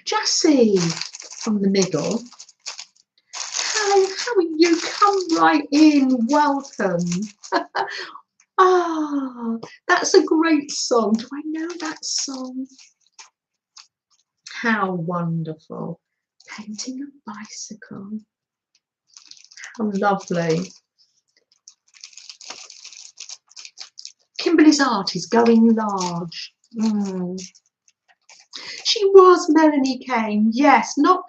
Jessie from the middle. How are you? Come right in. Welcome. Ah, that's a great song. Do I know that song? How wonderful. Painting a bicycle. How lovely. Kimberly's art is going large. She was, Melanie Kane. Yes, not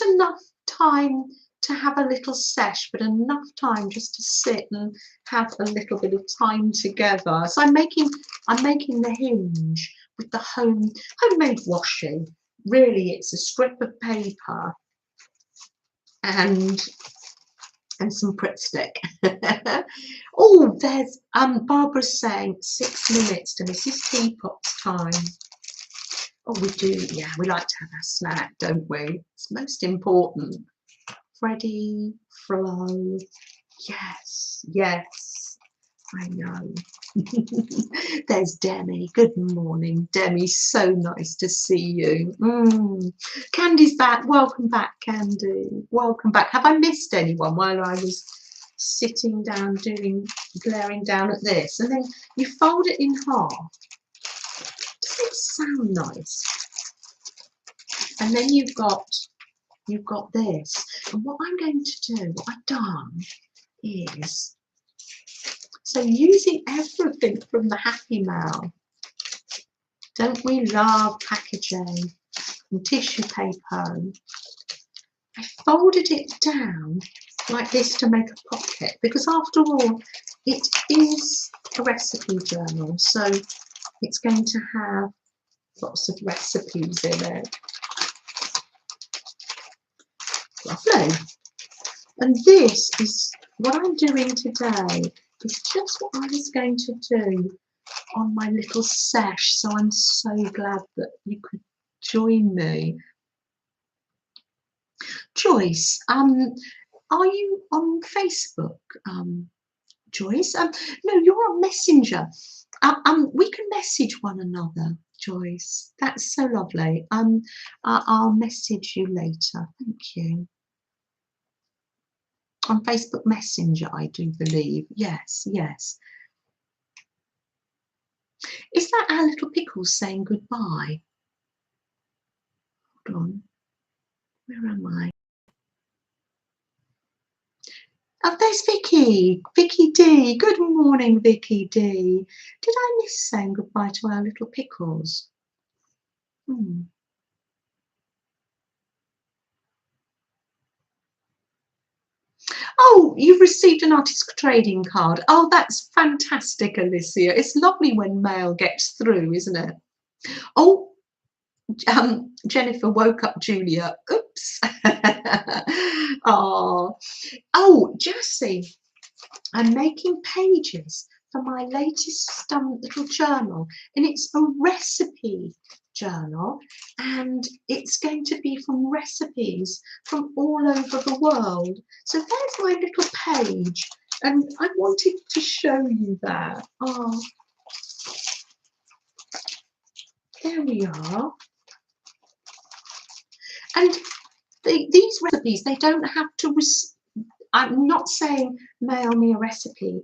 enough time to have a little sesh, but enough time just to sit and have a little bit of time together. So I'm making the hinge with the homemade washi. Really, it's a strip of paper and some Pritt stick. Oh, there's Barbara's saying 6 minutes to Mrs. Teapot's time. Oh, we do, yeah, we like to have our snack, don't we? It's most important. Freddie, Flo, yes, yes, I know. There's Demi. Good morning, Demi. So nice to see you. Candy's back. Welcome back, Candy. Welcome back. Have I missed anyone while I was sitting down glaring down at this? And then you fold it in half. Doesn't it sound nice? And then you've got this. And what I'm going to do, what I've done is, so using everything from the Happy Mail, don't we love packaging and tissue paper? I folded it down like this to make a pocket, because after all, it is a recipe journal, so it's going to have lots of recipes in it. Lovely. And this is what I'm doing today, is just what I was going to do on my little sesh, so I'm so glad that you could join me. Joyce, are you on Facebook, Joyce? No, you're on Messenger. We can message one another, Joyce. That's so lovely. I'll message you later. Thank you. On Facebook Messenger, I do believe. Yes, yes. Is that our little Pickles saying goodbye? Hold on. Where am I? Oh, there's Vicky. Vicky D. Good morning, Vicky D. Did I miss saying goodbye to our little Pickles? Oh, you've received an artist trading card. Oh, that's fantastic, Alicia. It's lovely when mail gets through, isn't it? Oh, Jennifer woke up Julia. Oops. Oh, Jessie, I'm making pages for my latest little journal, and it's a recipe journal, and it's going to be from recipes from all over the world. So there's my little page, and I wanted to show you that. Oh, there we are. And these recipes, they don't have to, I'm not saying mail me a recipe.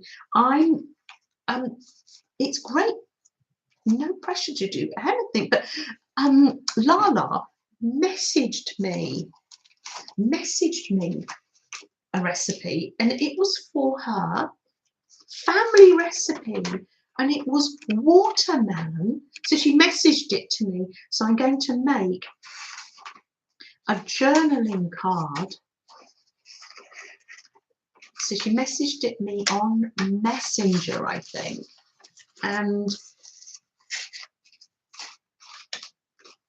It's great, no pressure to do anything, but Lala messaged me a recipe, and it was for her family recipe, and it was watermelon. So she messaged it to me, so I'm going to make a journaling card. So she messaged it me on Messenger, I think, and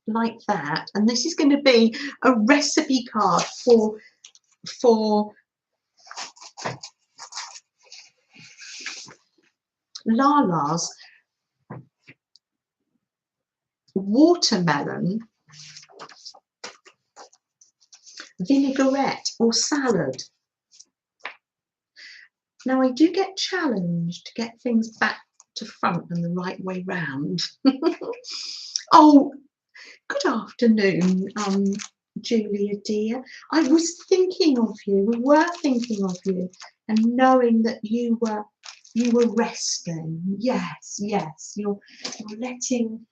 like that. And this is going to be a recipe card for Lala's watermelon vinaigrette or salad. Now, I do get challenged to get things back to front and the right way round. Oh, good afternoon, Julia dear. I was thinking of you. We were thinking of you, and knowing that you were resting. Yes, yes. You're letting.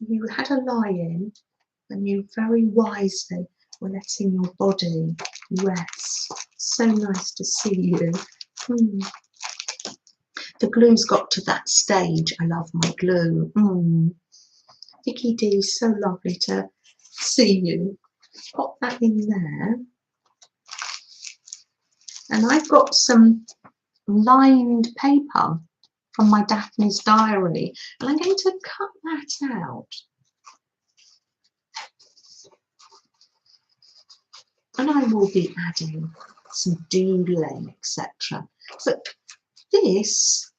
You had a lie-in, and you very wisely were letting your body rest. So nice to see you. The glue's got to that stage. I love my glue. Vicky D, so lovely to see you. Pop that in there. And I've got some lined paper from my Daphne's diary, and I'm going to cut that out. And I will be adding some doodling, etc. But this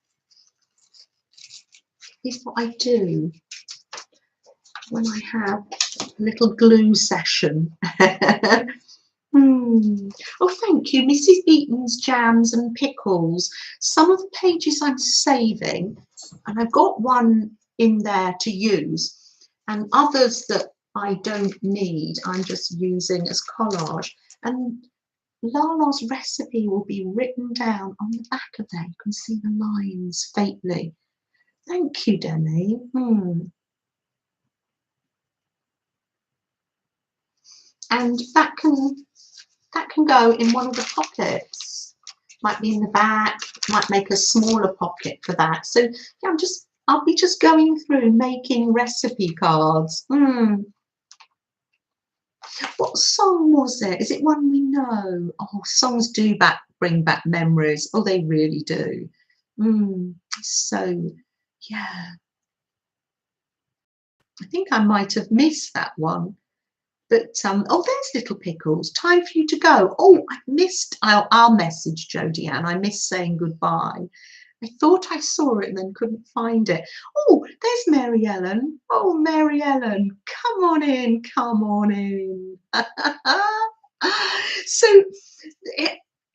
is what I do when I have a little glue session. Oh, thank you, Mrs. Eaton's Jams and Pickles. Some of the pages I'm saving, and I've got one in there to use, and others that I don't need, I'm just using as collage. And Lala's recipe will be written down on the back of there. You can see the lines faintly. Thank you, Demi. And that can go in one of the pockets. Might be in the back. Might make a smaller pocket for that. So yeah, I'll be just going through making recipe cards. What song was it? Is it one we know? Oh, songs do bring back memories. Oh, they really do. So yeah, I think I might have missed that one. But oh, there's Little Pickles. Time for you to go. Oh, I missed our message, Jodie Ann. I missed saying goodbye. I thought I saw it and then couldn't find it. Oh, there's Mary Ellen. Oh, Mary Ellen, come on in, come on in. So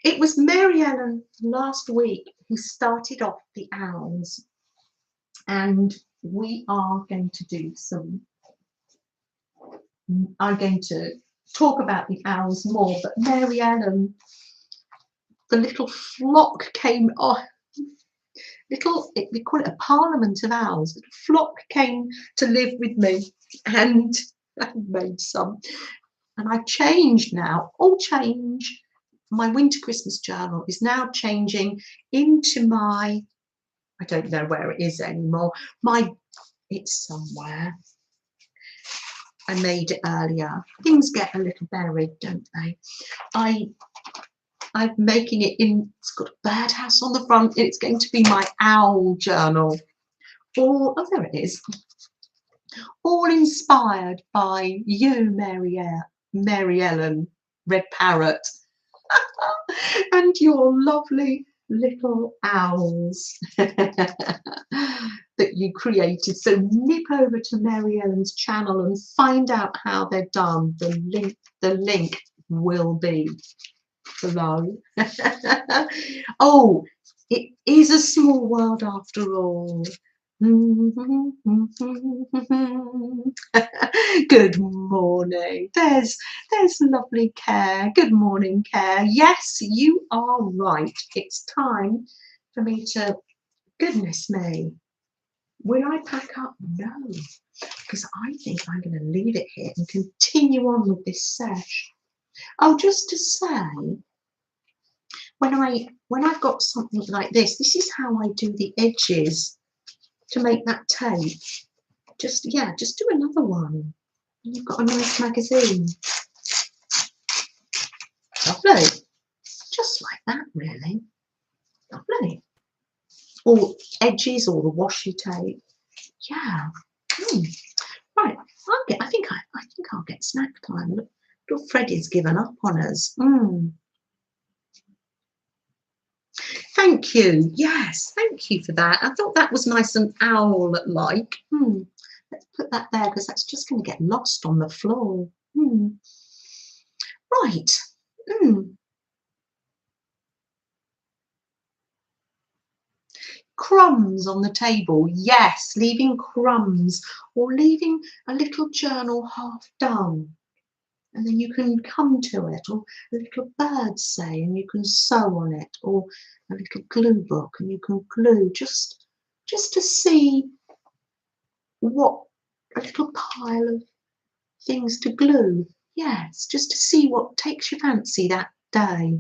it was Mary Ellen last week who started off the owls, and we are going to do some. I'm going to talk about the owls more, but Mary Ellen, the little flock came off. We call it a parliament of owls. The flock came to live with me, and I made some. And I've changed now. All change. My winter Christmas journal is now changing into my. I don't know where it is anymore. It's somewhere. I made it earlier. Things get a little buried, don't they? I'm making it in. It's got a birdhouse on the front. It's going to be my owl journal. Oh, there it is. All inspired by you, Mary Ellen, Red Parrot, and your lovely little owls that you created. So nip over to Mary Ellen's channel and find out how they're done. The link will be below. Oh, it is a small world after all. Good morning. There's lovely Care. Good morning, Care. Yes, you are right. It's time for me to. Goodness me. Will I pack up? No, because I think I'm going to leave it here and continue on with this sesh. Oh, just to say, when I've got something like this is how I do the edges to make that tape. Just do another one. And you've got a nice magazine. Lovely. Just like that, really. Lovely. Or edges or the washi tape. Yeah. Right. I think I'll get snack time. Look, little Freddie's given up on us. Thank you. Yes, thank you for that. I thought that was nice and owl-like. Let's put that there because that's just going to get lost on the floor. Right. Crumbs on the table. Yes, leaving crumbs or leaving a little journal half done. And then you can come to it, or a little bird say, and you can sew on it, or a little glue book, and you can glue just to see what a little pile of things to glue. Yes, just to see what takes your fancy that day.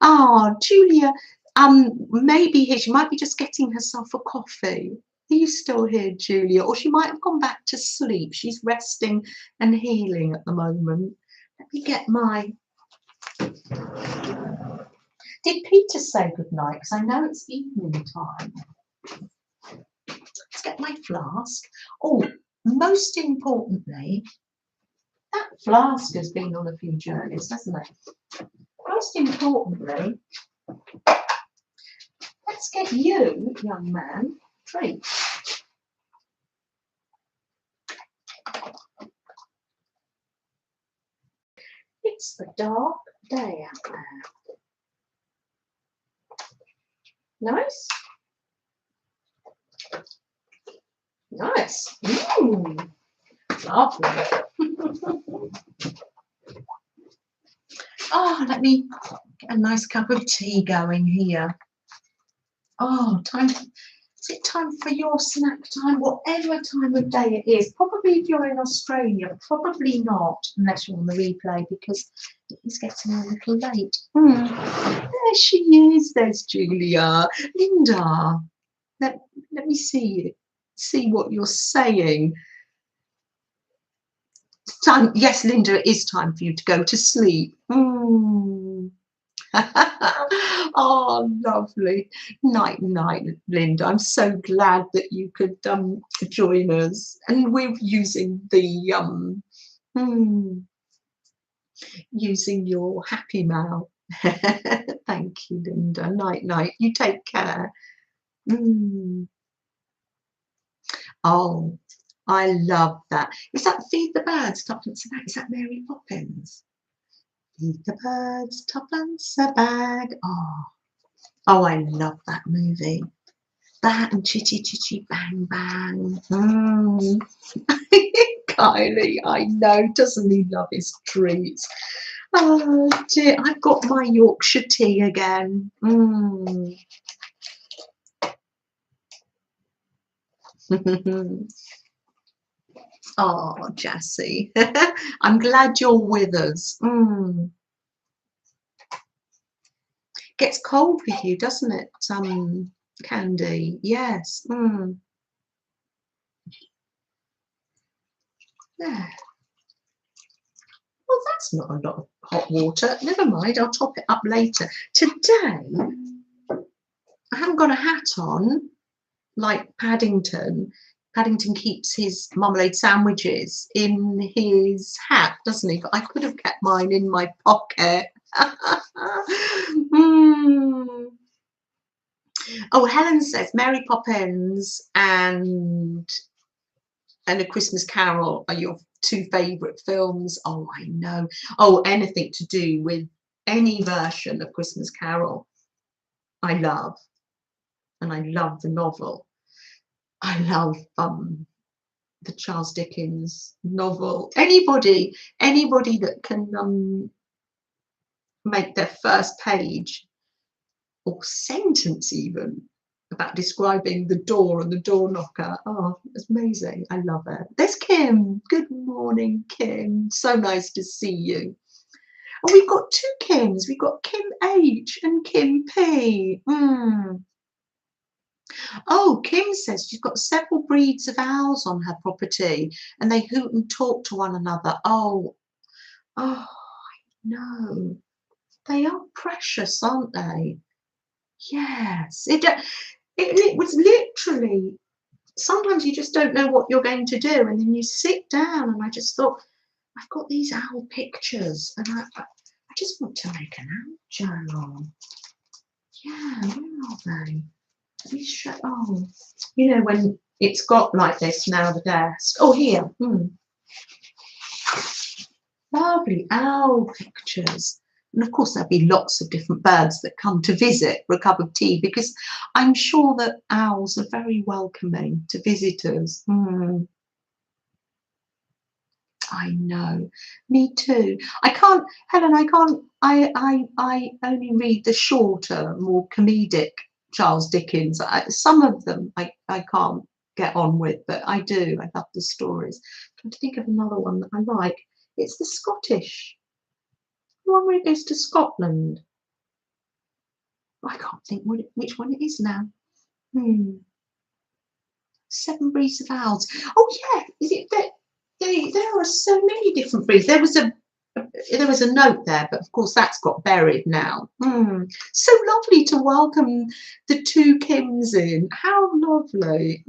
Ah, Julia, maybe here she might be just getting herself a coffee. Are you still here, Julia? Or she might have gone back to sleep. She's resting and healing at the moment. Let me get my. Did Peter say good night? Because I know it's evening time. Let's get my flask. Oh, most importantly, that flask has been on a few journeys, hasn't it? Most importantly, let's get you, young man, treat. It's a dark day out there. Nice. Nice. Lovely. Oh, let me get a nice cup of tea going here. Oh, is it time for your snack time? Whatever time of day it is. Probably if you're in Australia, probably not, unless you're on the replay, because it is getting a little late. There she is. There's Julia. Linda, let me see what you're saying. Time. Yes, Linda, it is time for you to go to sleep. Oh, lovely. Night, night, Linda. I'm so glad that you could join us. And we're using the using your happy mouth. Thank you, Linda. Night, night. You take care. Oh, I love that. Is that Feed the Birds? Tuppence a bag. Is that Mary Poppins? Feed the birds, tuppence a bag. Oh, I love that movie. That and Chitty Chitty Bang Bang. Kylie, I know, doesn't he love his treats? Oh dear, I've got my Yorkshire tea again. Oh, Jessie, I'm glad you're with us. Gets cold with you, doesn't it, Candy? Yes. Yeah. Well, that's not a lot of hot water. Never mind, I'll top it up later. Today, I haven't got a hat on like Paddington. Paddington keeps his marmalade sandwiches in his hat, doesn't he? But I could have kept mine in my pocket. Oh, Helen says Mary Poppins and A Christmas Carol are your two favourite films. Oh, I know. Oh, anything to do with any version of Christmas Carol, I love. And I love the novel. I love the Charles Dickens novel. Anybody that can make their first page or sentence even about describing the door and the door knocker. Oh, it's amazing. I love it. There's Kim. Good morning, Kim. So nice to see you. And we've got two Kims. We've got Kim H and Kim P. Oh, Kim says she's got several breeds of owls on her property and they hoot and talk to one another. Oh, I know. They are precious, aren't they? Yes. It was literally, sometimes you just don't know what you're going to do, and then you sit down, and I just thought, I've got these owl pictures, and I just want to make an owl journal. Yeah, where are they? Let me show. Oh, you know when it's got like this now, the desk. Oh, here. Lovely owl pictures. And of course, there'll be lots of different birds that come to visit for a cup of tea, because I'm sure that owls are very welcoming to visitors. I know, me too. I can't, Helen, I only read the shorter, more comedic Charles Dickens. Some of them I can't get on with, but I do. I love the stories. I'm trying to think of another one that I like. It's the Scottish one where it goes to Scotland. I can't think which one it is now. Seven breeds of owls. Oh yeah, is it that there are so many different breeds. There was a note there, but of course that's got buried now. So lovely to welcome the two Kims in. How lovely.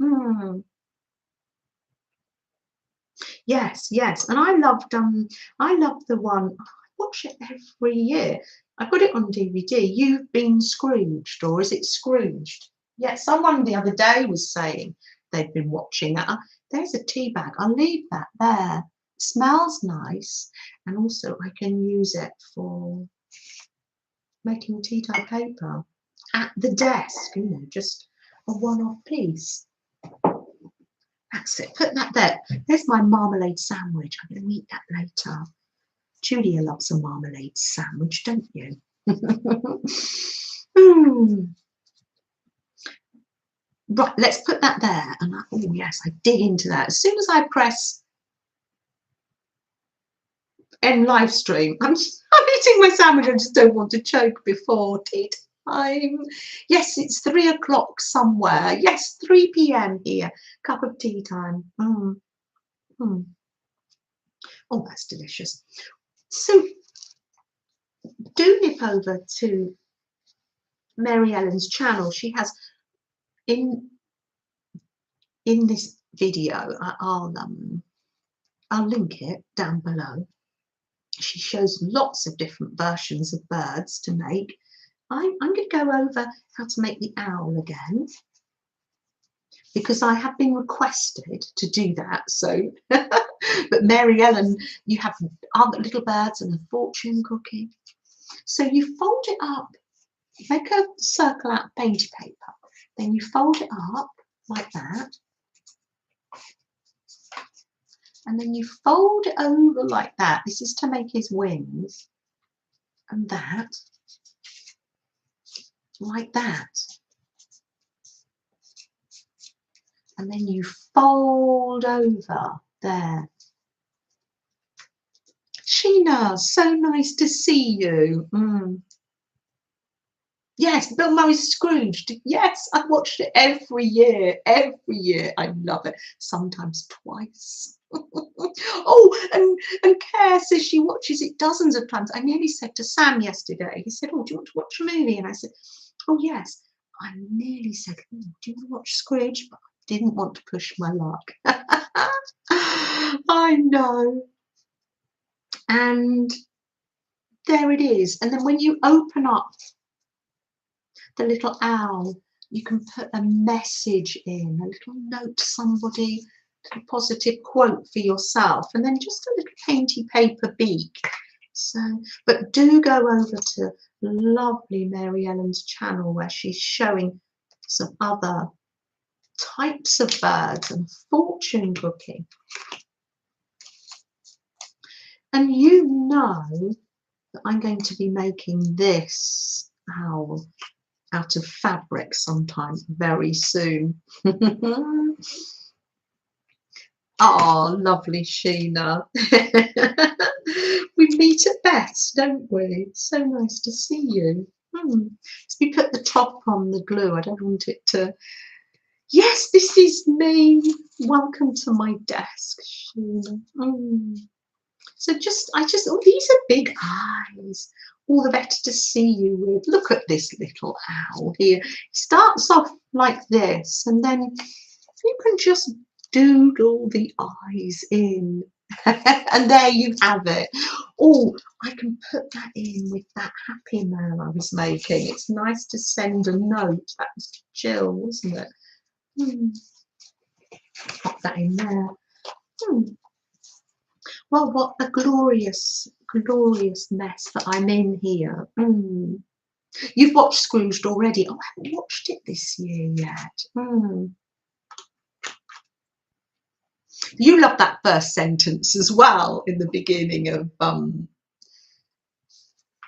Yes, and I loved the one. I watch it every year. I got it on DVD. You've Been Scrooged, or is it Scrooged? Yeah, someone the other day was saying they'd been watching that. There's a tea bag. I'll leave that there. smells nice, and also I can use it for making tea time paper at the desk, you know, just a one-off piece. That's it, put that there. There's my marmalade sandwich. I'm going to eat that later. Julia loves a marmalade sandwich, don't you? Right, let's put that there. And oh yes, I dig into that. As soon as I press end live stream, I'm eating my sandwich. I just don't want to choke before tea time. Yes, it's 3 o'clock somewhere. Yes, 3 p.m. here. Cup of tea time. Oh, that's delicious. So do nip over to Mary Ellen's channel. She has in this video, I'll link it down below. She shows lots of different versions of birds to make. I'm going to go over how to make the owl again, because I have been requested to do that. So, but Mary Ellen, you have other little birds and a fortune cookie. So you fold it up, make a circle out of painty paper, then you fold it up like that, and then you fold it over like that. This is to make his wings, and that, like that. And then you fold over there. Sheena, so nice to see you. Yes, Bill Murray's Scrooged. Yes, I watched it every year. Every year. I love it. Sometimes twice. Oh, and Care says she watches it dozens of times. I nearly said to Sam yesterday, he said, oh, do you want to watch a movie? And I said, oh, yes. I nearly said, oh, do you want to watch Scrooge? But I didn't want to push my luck. I know. And there it is. And then when you open up the little owl, you can put a message in, a little note to somebody, a positive quote for yourself, and then just a little painty paper beak. So, but do go over to lovely Mary Ellen's channel, where she's showing some other types of birds and fortune cooking. And you know that I'm going to be making this owl out of fabric sometime very soon. Oh, lovely Sheena. We meet at best, don't we? So nice to see you. So we put the top on the glue. I don't want it to... Yes, this is me. Welcome to my desk, Sheena. So oh, these are big eyes. All the better to see you with. Look at this little owl here. It starts off like this, and then you can just doodle the eyes in. And there you have it. Oh, I can put that in with that happy man I was making. It's nice to send a note. That was Jill, wasn't it? Pop that in there. Well, what a glorious, glorious mess that I'm in here. You've watched Scrooged already. Oh, I haven't watched it this year yet. You love that first sentence as well in the beginning of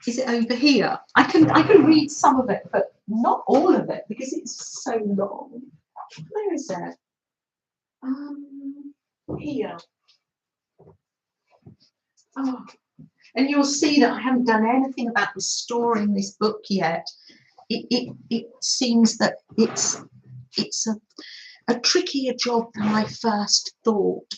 is it over here? I can read some of it, but not all of it because it's so long. Where is it? Here. Oh, and you'll see that I haven't done anything about restoring this book yet. It seems that it's a trickier job than I first thought.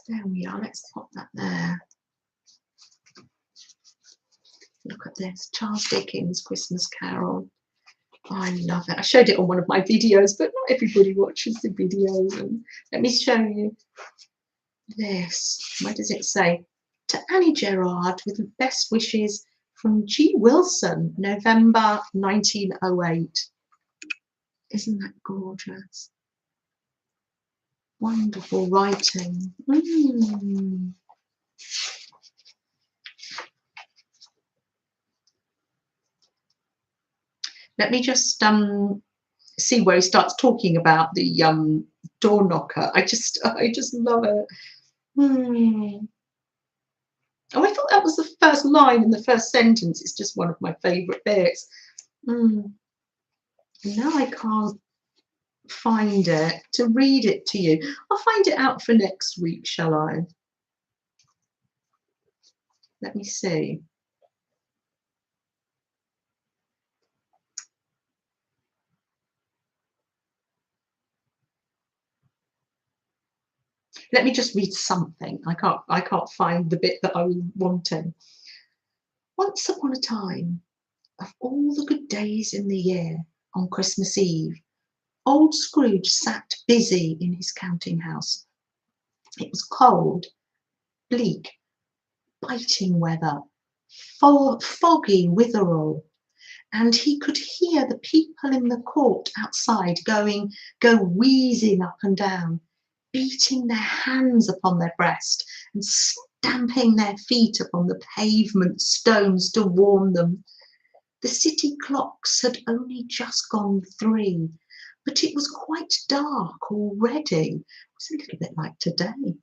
There we are. Let's pop that there. Look at this, Charles Dickens' Christmas Carol. I love it. I showed it on one of my videos, but not everybody watches the videos. And let me show you this. What does it say? To Annie Gerard, with best wishes from G. Wilson, November 1908. Isn't that gorgeous? Wonderful writing. Mm. Let me just see where he starts talking about the door knocker. I just love it. Mm. Oh, I thought that was the first line in the first sentence. It's just one of my favourite bits. Mm. Now I can't find it to read it to you. I'll find it out for next week, shall I? Let me see. Let me just read something. I can't find the bit that I was wanting. Once upon a time, of all the good days in the year, on Christmas Eve, old Scrooge sat busy in his counting house. It was cold, bleak, biting weather, foggy witherall, and he could hear the people in the court outside go wheezing up and down, beating their hands upon their breast and stamping their feet upon the pavement stones to warm them. The city clocks had only just gone 3, but it was quite dark already. It was a little bit like today.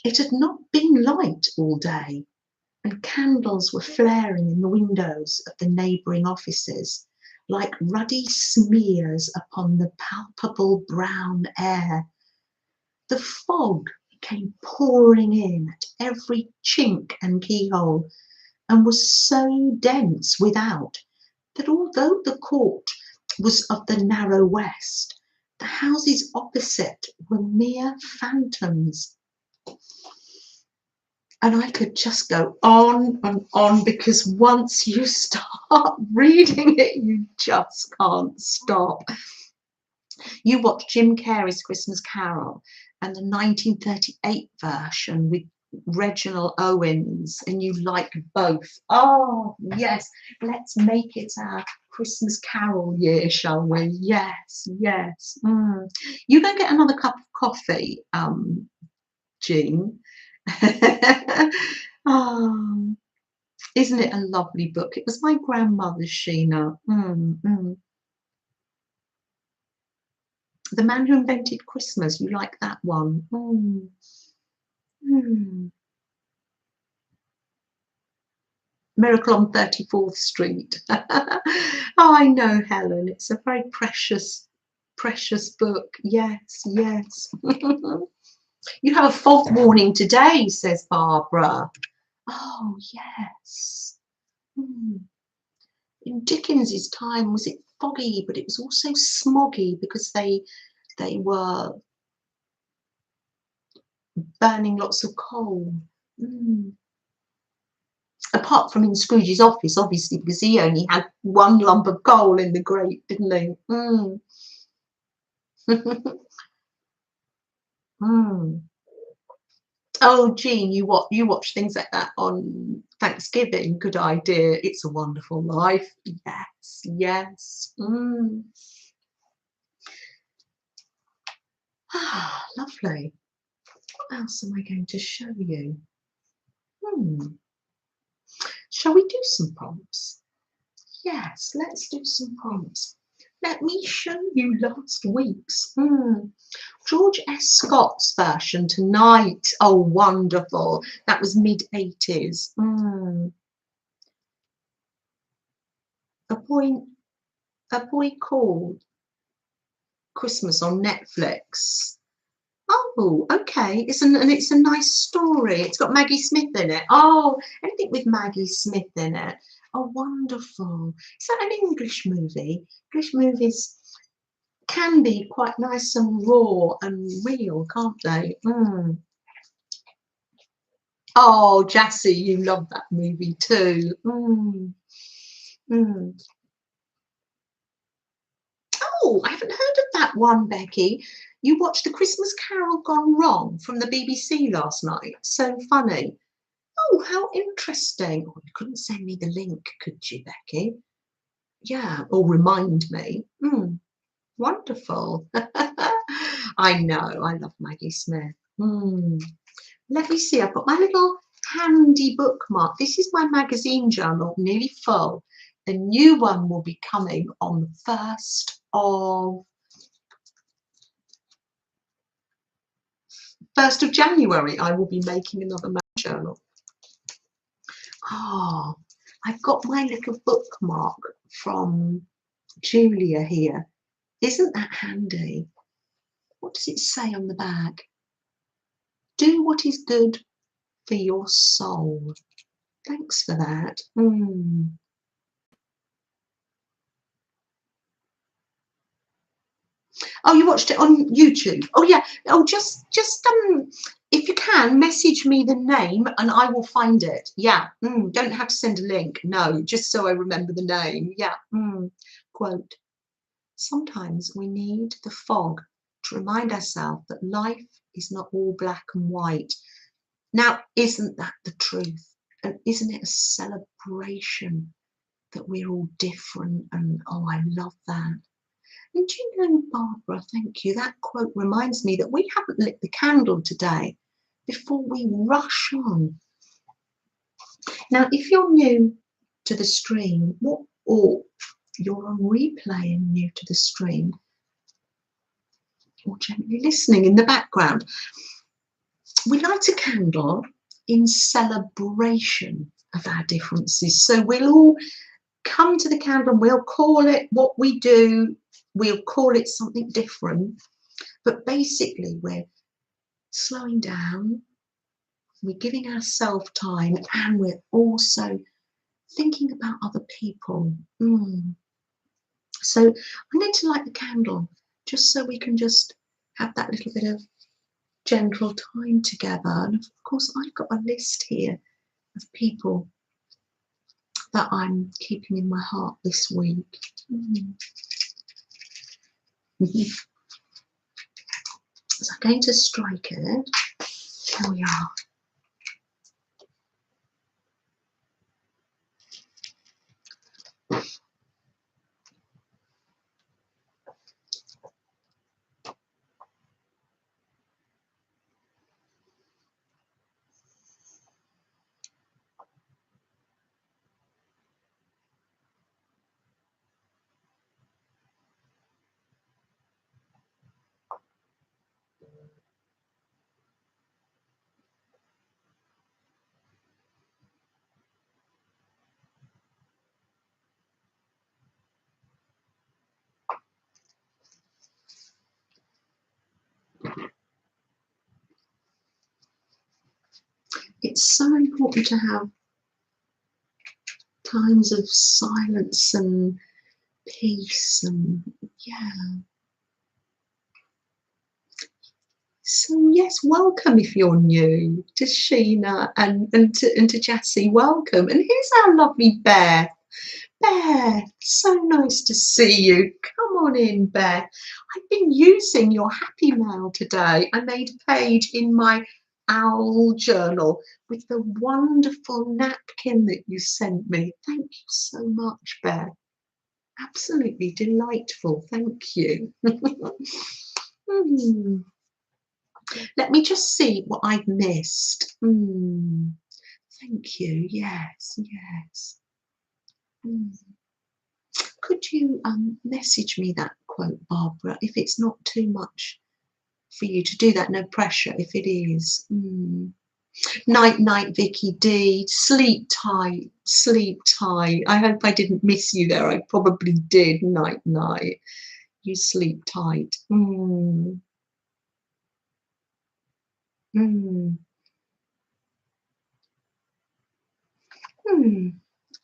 It had not been light all day, and candles were flaring in the windows of the neighbouring offices like ruddy smears upon the palpable brown air. The fog came pouring in at every chink and keyhole, and was so dense without that although the court was of the narrow west, the houses opposite were mere phantoms. And I could just go on and on, because once you start reading it, you just can't stop. You watch Jim Carrey's Christmas Carol and the 1938 version with Reginald Owens, and you like both. Oh, yes, let's make it our Christmas Carol year, shall we? Yes, yes. You go get another cup of coffee, Jean. Oh, isn't it a lovely book? It was my grandmother's, Sheena. The Man Who Invented Christmas. You like that one? Miracle on 34th Street. Oh, I know, Helen. It's a very precious, precious book. Yes, yes. You have a fog warning today, says Barbara. Oh, yes. In Dickens's time, was it foggy, but it was also smoggy because they were burning lots of coal. Apart from in Scrooge's office, obviously, because he only had one lump of coal in the grate, didn't he? Oh, Jean, you watch things like that on Thanksgiving. Good idea. It's a Wonderful Life. Yes, yes. Ah, lovely. What else am I going to show you? Shall we do some prompts? Yes, let's do some prompts. Let me show you last week's. George S. Scott's version tonight. Oh, wonderful. That was mid-80s. A boy called Christmas on Netflix. Oh, okay. It's a nice story. It's got Maggie Smith in it. Oh, anything with Maggie Smith in it. Oh, wonderful. Is that an English movie? English movies can be quite nice and raw and real, can't they? Oh, Jassy, you love that movie too. Oh, I haven't heard of that one, Becky. You watched The Christmas Carol Gone Wrong from the BBC last night. So funny. Oh, how interesting. Oh, you couldn't send me the link, could you, Becky? Yeah, or remind me. Wonderful. I know, I love Maggie Smith. Let me see, I've got my little handy bookmark. This is my magazine journal, nearly full. The new one will be coming on the 1st of January. I will be making another journal. Oh, I've got my little bookmark from Julia here. Isn't that handy? What does it say on the back? Do what is good for your soul. Thanks for that. Oh, you watched it on YouTube? Oh yeah. Oh, just if you can, message me the name and I will find it. Yeah. Don't have to send a link. No, just so I remember the name. Yeah. Quote: sometimes we need the fog to remind ourselves that life is not all black and white. Now, isn't that the truth? And isn't it a celebration that we're all different? And oh, I love that. And do you know, Barbara, thank you, that quote reminds me that we haven't lit the candle today before we rush on. Now, if you're new to the stream, or you're on replay and new to the stream, or gently listening in the background, we light a candle in celebration of our differences. So we'll all come to the candle and we'll call it what we do, we'll call it something different, but basically we're slowing down, we're giving ourselves time, and we're also thinking about other people. So I'm going to light the candle just so we can just have that little bit of gentle time together. And of course I've got a list here of people that I'm keeping in my heart this week. So I'm going to strike it. Here we are. It's so important to have times of silence and peace, and yeah. So yes, welcome if you're new to Sheena and to Jessie. Welcome. And here's our lovely Bear. Bear, so nice to see you. Come on in, Bear. I've been using your happy mail today. I made a page in my owl journal with the wonderful napkin that you sent me. Thank you so much, Bear. Absolutely delightful. Thank you. Let me just see what I've missed. Thank you. Yes, yes. Could you message me that quote, Barbara, if it's not too much for you to do that? No pressure if it is. Night, night, Vicky D. Sleep tight, sleep tight. I hope I didn't miss you there. I probably did. Night, night. You sleep tight.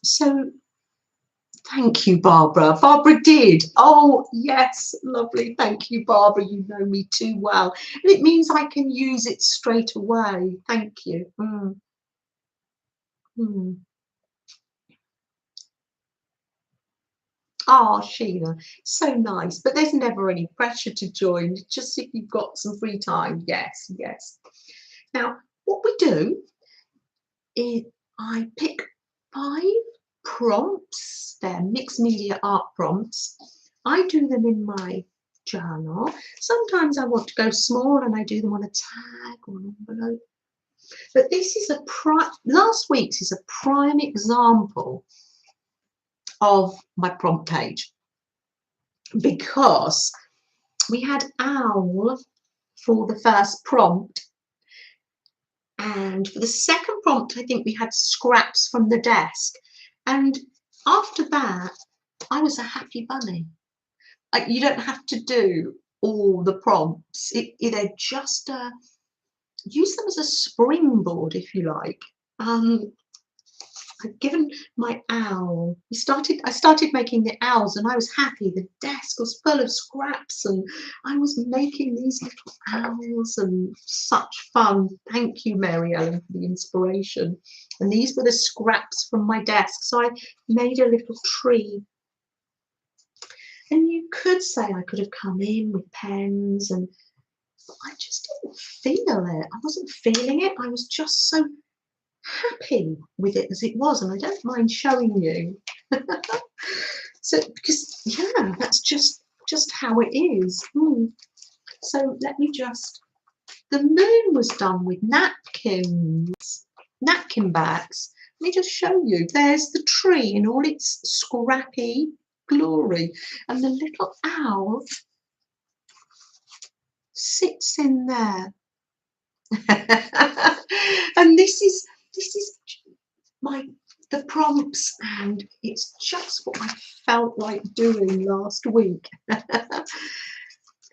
So thank you, Barbara. Barbara did. Oh, yes, lovely. Thank you, Barbara. You know me too well. And it means I can use it straight away. Thank you. Oh, Sheila, so nice. But there's never any pressure to join, just if you've got some free time. Yes, yes. Now, what we do is I pick 5 prompts. They're mixed media art prompts. I do them in my journal. Sometimes I want to go small and I do them on a tag or an envelope. But this is last week's is a prime example of my prompt page, because we had owl for the first prompt, and for the second prompt I think we had scraps from the desk, and after that I was a happy bunny. You don't have to do all the prompts. They're just use them as a springboard, if you like. I've given my owl. I started making the owls, and I was happy. The desk was full of scraps, and I was making these little owls, and such fun. Thank you, Mary Ellen, for the inspiration. And these were the scraps from my desk. So I made a little tree. And you could say I could have come in with pens, and I just didn't feel it. I wasn't feeling it. I was just so happy with it as it was, and I don't mind showing you. So, because yeah, that's just how it is. So let me just, the moon was done with napkin backs. Let me just show you. There's the tree in all its scrappy glory, and the little owl sits in there. And this is the prompts, and it's just what I felt like doing last week.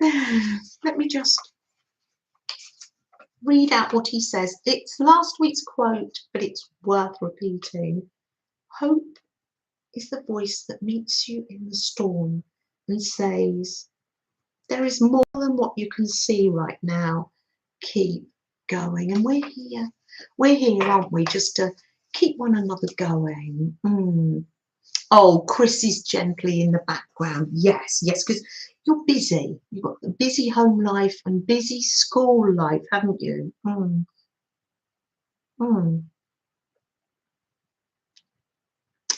Let me just read out what he says. It's last week's quote, but it's worth repeating. Hope is the voice that meets you in the storm and says, there is more than what you can see right now. Keep going. And we're here, aren't we, just to keep one another going. Oh, Chris is gently in the background. Yes, because you're busy. You've got a busy home life and busy school life, haven't you?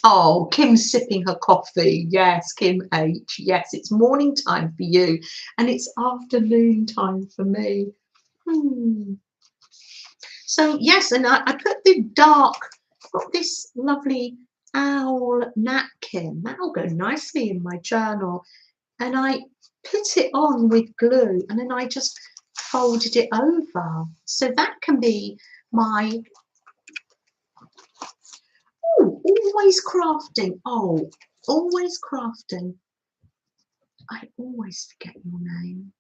Oh, Kim's sipping her coffee. Yes, Kim H. Yes, it's morning time for you, and it's afternoon time for me. So yes, and I put the dark, got this lovely owl napkin. That'll go nicely in my journal. And I put it on with glue, and then I just folded it over. So that can be my, always crafting. Oh, always crafting. I always forget your name.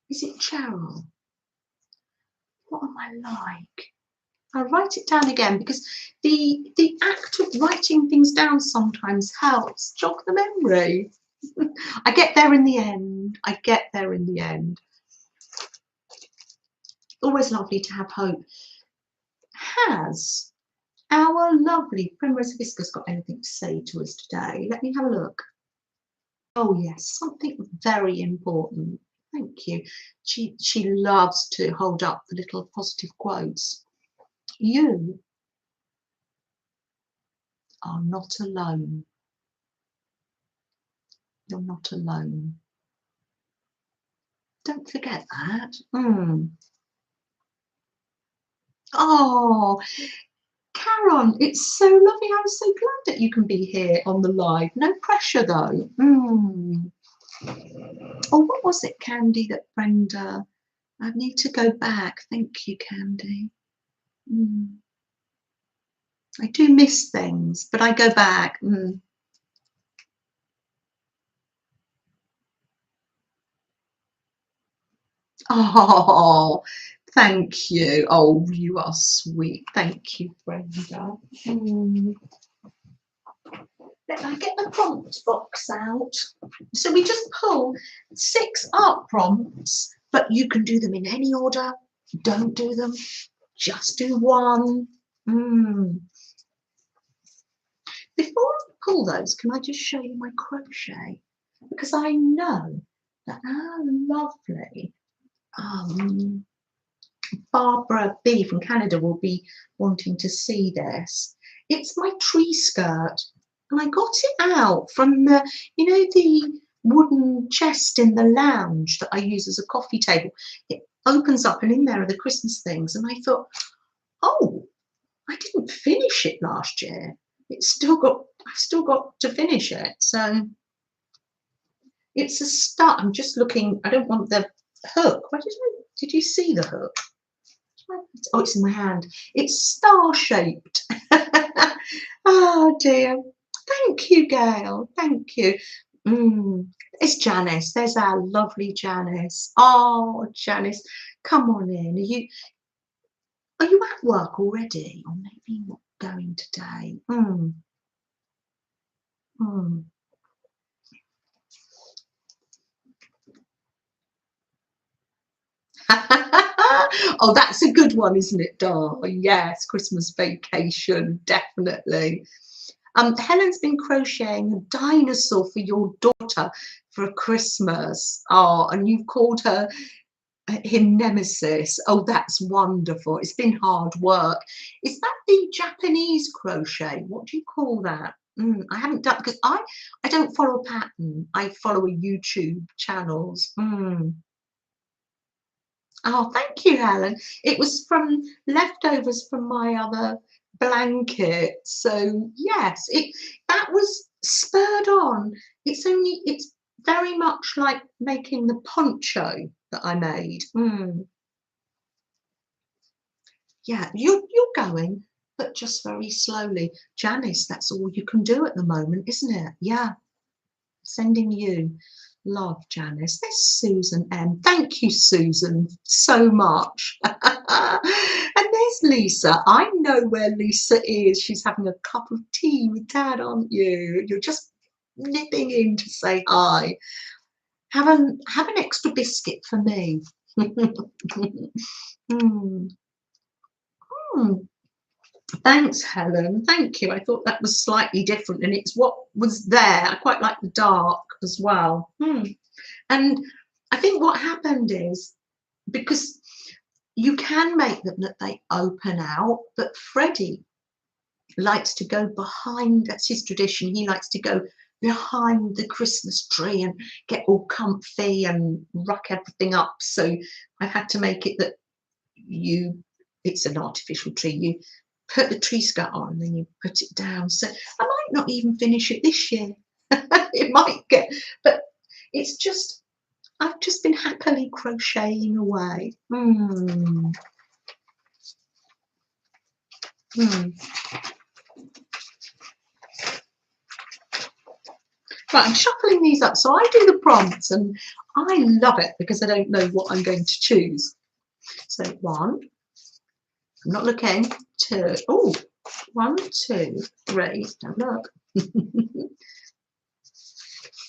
Is it Cheryl? What am I like? I'll write it down again, because the act of writing things down sometimes helps jog the memory. I get there in the end. Always lovely to have hope. Has our lovely Primrose Hibiscus got anything to say to us today? Let me have a look. Oh yes, something very important. Thank you. She loves to hold up the little positive quotes. You are not alone. You're not alone. Don't forget that. Oh, Karen, it's so lovely. I'm so glad that you can be here on the live. No pressure though. Oh, what was it, Candy, that Brenda? I need to go back. Thank you, Candy. I do miss things, but I go back. Oh, thank you. Oh, you are sweet. Thank you, Brenda. Let me get the prompt box out. So we just pull 6 art prompts, but you can do them in any order. Don't do them. Just do one. Before I pull those, can I just show you my crochet? Because I know that our lovely Barbara B from Canada will be wanting to see this. It's my tree skirt. and I got it out from the, you know, the wooden chest in the lounge that I use as a coffee table. It opens up and in there are the Christmas things. And I thought, oh, I didn't finish it last year. I've still got to finish it. So it's a start. I'm just looking, I don't want the hook. Did you see the hook? Oh, it's in my hand. It's star-shaped. Oh dear. Thank you, Gail. Thank you. It's Janice. There's our lovely Janice. Oh, Janice, come on in. Are you at work already? Or maybe not going today? Oh, that's a good one, isn't it, Dar? Yes, Christmas vacation, definitely. Helen's been crocheting a dinosaur for your daughter for Christmas. Oh, and you've called him Nemesis. Oh, that's wonderful. It's been hard work. Is that the Japanese crochet? What do you call that? I haven't done, because I don't follow a pattern. I follow a YouTube channels. Oh, thank you, Helen. It was from leftovers from my other blanket. So yes, that was spurred on. It's very much like making the poncho that I made. Yeah, you're going, but just very slowly. Janice, that's all you can do at the moment, isn't it? Yeah. Sending you love, Janice. There's Susan M. Thank you, Susan, so much. And there's Lisa. I know where Lisa is. She's having a cup of tea with Dad, aren't you? You're just nipping in to say hi. Have an extra biscuit for me. Thanks, Helen. Thank you. I thought that was slightly different, and it's what was there. I quite like the dark as well. And I think what happened is, because you can make them that they open out, but Freddie likes to go behind. That's his tradition. He likes to go behind the Christmas tree and get all comfy and ruck everything up. So I had to make it that it's an artificial tree. You put the tree skirt on and then you put it down. So I might not even finish it this year. It might get, but it's just, I've just been happily crocheting away. Right, I'm shuffling these up. So I do the prompts and I love it because I don't know what I'm going to choose. So 1, I'm not looking, 2, oh, 1, 2, 3, don't look,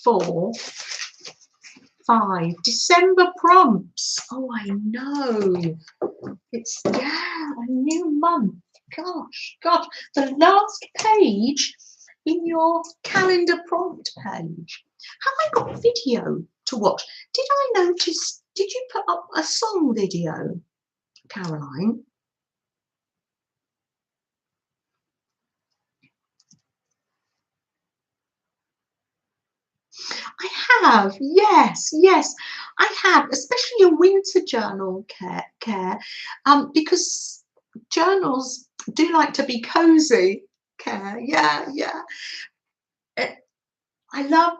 4, 5, December prompts. Oh, I know. It's, yeah, a new month. Gosh, the last page in your calendar prompt page. Have I got video to watch? Did I notice, did you put up a song video, Caroline? I have, yes, I have, especially a winter journal care, because journals do like to be cozy, care, yeah. I love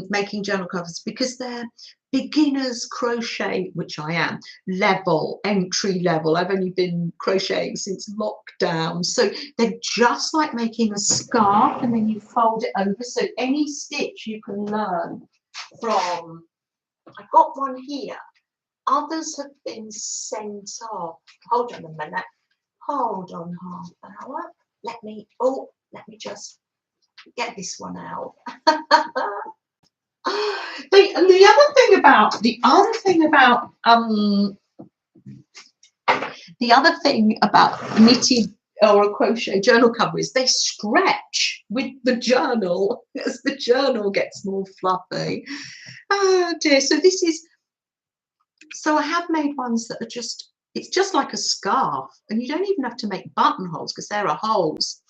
making journal covers because they're beginners crochet, which I am, entry level. I've only been crocheting since lockdown. So they're just like making a scarf and then you fold it over. So any stitch you can learn from. I've got one here. Others have been sent off. Hold on a minute. Hold on half an hour. Let me just get this one out. The other thing about knitted or a crochet journal cover is they stretch with the journal as the journal gets more fluffy. Oh dear. So I have made ones that are it's just like a scarf, and you don't even have to make buttonholes because there are holes.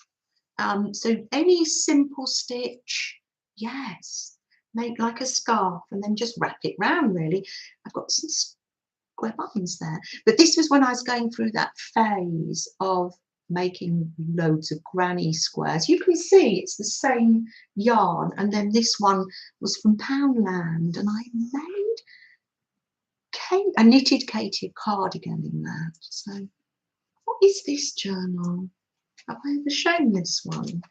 So any simple stitch, yes, make like a scarf and then just wrap it round really. I've got some square buttons there, but this was when I was going through that phase of making loads of granny squares. You can see it's the same yarn, and then this one was from Poundland, and I made I knitted Katie a cardigan in that. So what is this journal? Have I ever shown this one?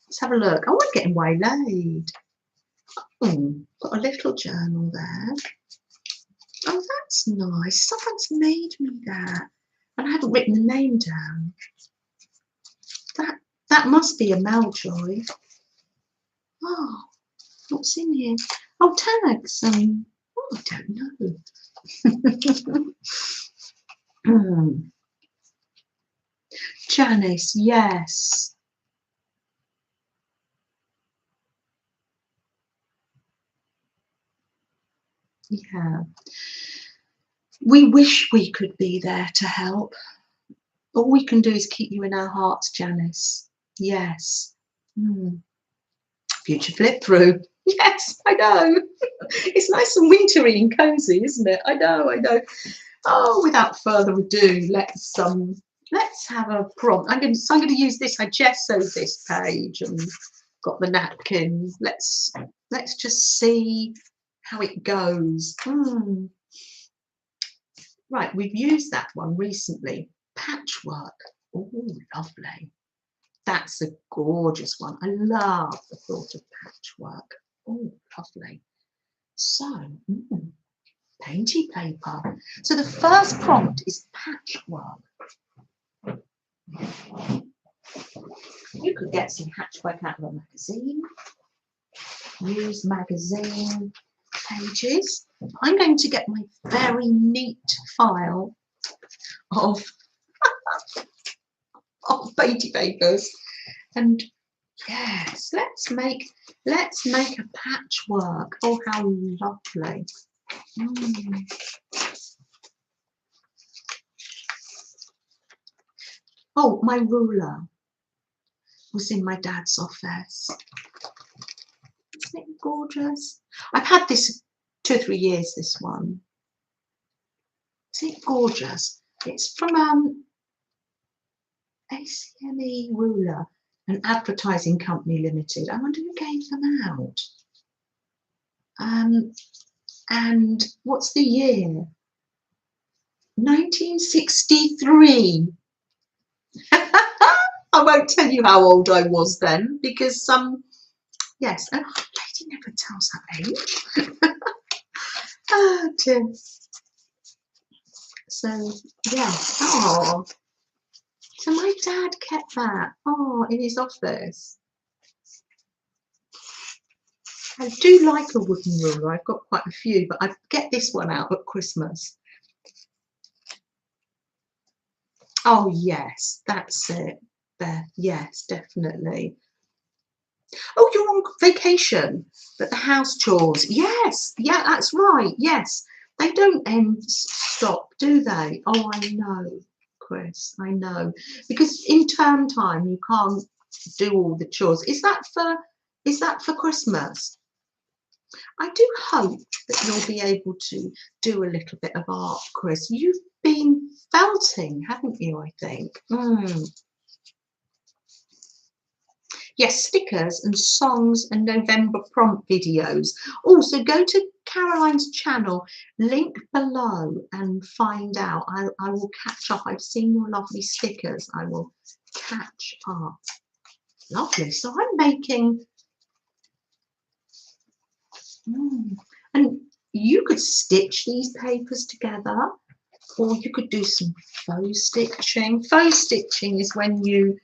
Let's have a look. Oh, I'm getting waylaid. Oh, got a little journal there. Oh, that's nice. Someone's made me that. And I haven't written the name down. That must be a Maljoy. Oh, what's in here? Oh, tags. Oh, I don't know. Janice, yes. Yeah. We wish we could be there to help. All we can do is keep you in our hearts, Janice. Yes. Future flip through. Yes, I know. It's nice and wintry and cozy, isn't it? I know, I know. Oh, without further ado, let's have a prompt. I'm going to use this. I gessoed this page and got the napkin. Let's just see how it goes. Right, we've used that one recently. Patchwork. Oh, lovely. That's a gorgeous one. I love the thought of patchwork. Oh, lovely. So, painty paper. So the first prompt is patchwork. You could get some patchwork out of a magazine. Use magazine pages. I'm going to get my very neat file of painty papers, and yes, let's make a patchwork. Oh, how lovely. Oh, my ruler was in my dad's office. Isn't it gorgeous? I've had this 2 or 3 years, this one. Isn't it gorgeous? It's from ACME Ruler, an advertising company limited. I wonder who gave them out. And what's the year? 1963. I won't tell you how old I was then, because yes, and lady never tells her age. Oh dear. So yes. Oh, so my dad kept that. Oh, in his office. I do like a wooden ruler. I've got quite a few, but I get this one out at Christmas. Oh yes, that's it. There, yes, definitely. Oh, you're on vacation, but the house chores. Yes, yeah, that's right. Yes, they don't stop, do they? Oh, I know, Chris. I know, because in term time you can't do all the chores. Is that for Christmas? I do hope that you'll be able to do a little bit of art, Chris. You've been felting, haven't you, I think? Yes, stickers and songs and November prompt videos. Also, go to Caroline's channel, link below, and find out. I will catch up. I've seen your lovely stickers. I will catch up. Lovely. So I'm making... and you could stitch these papers together, or you could do some faux stitching. Faux stitching is when you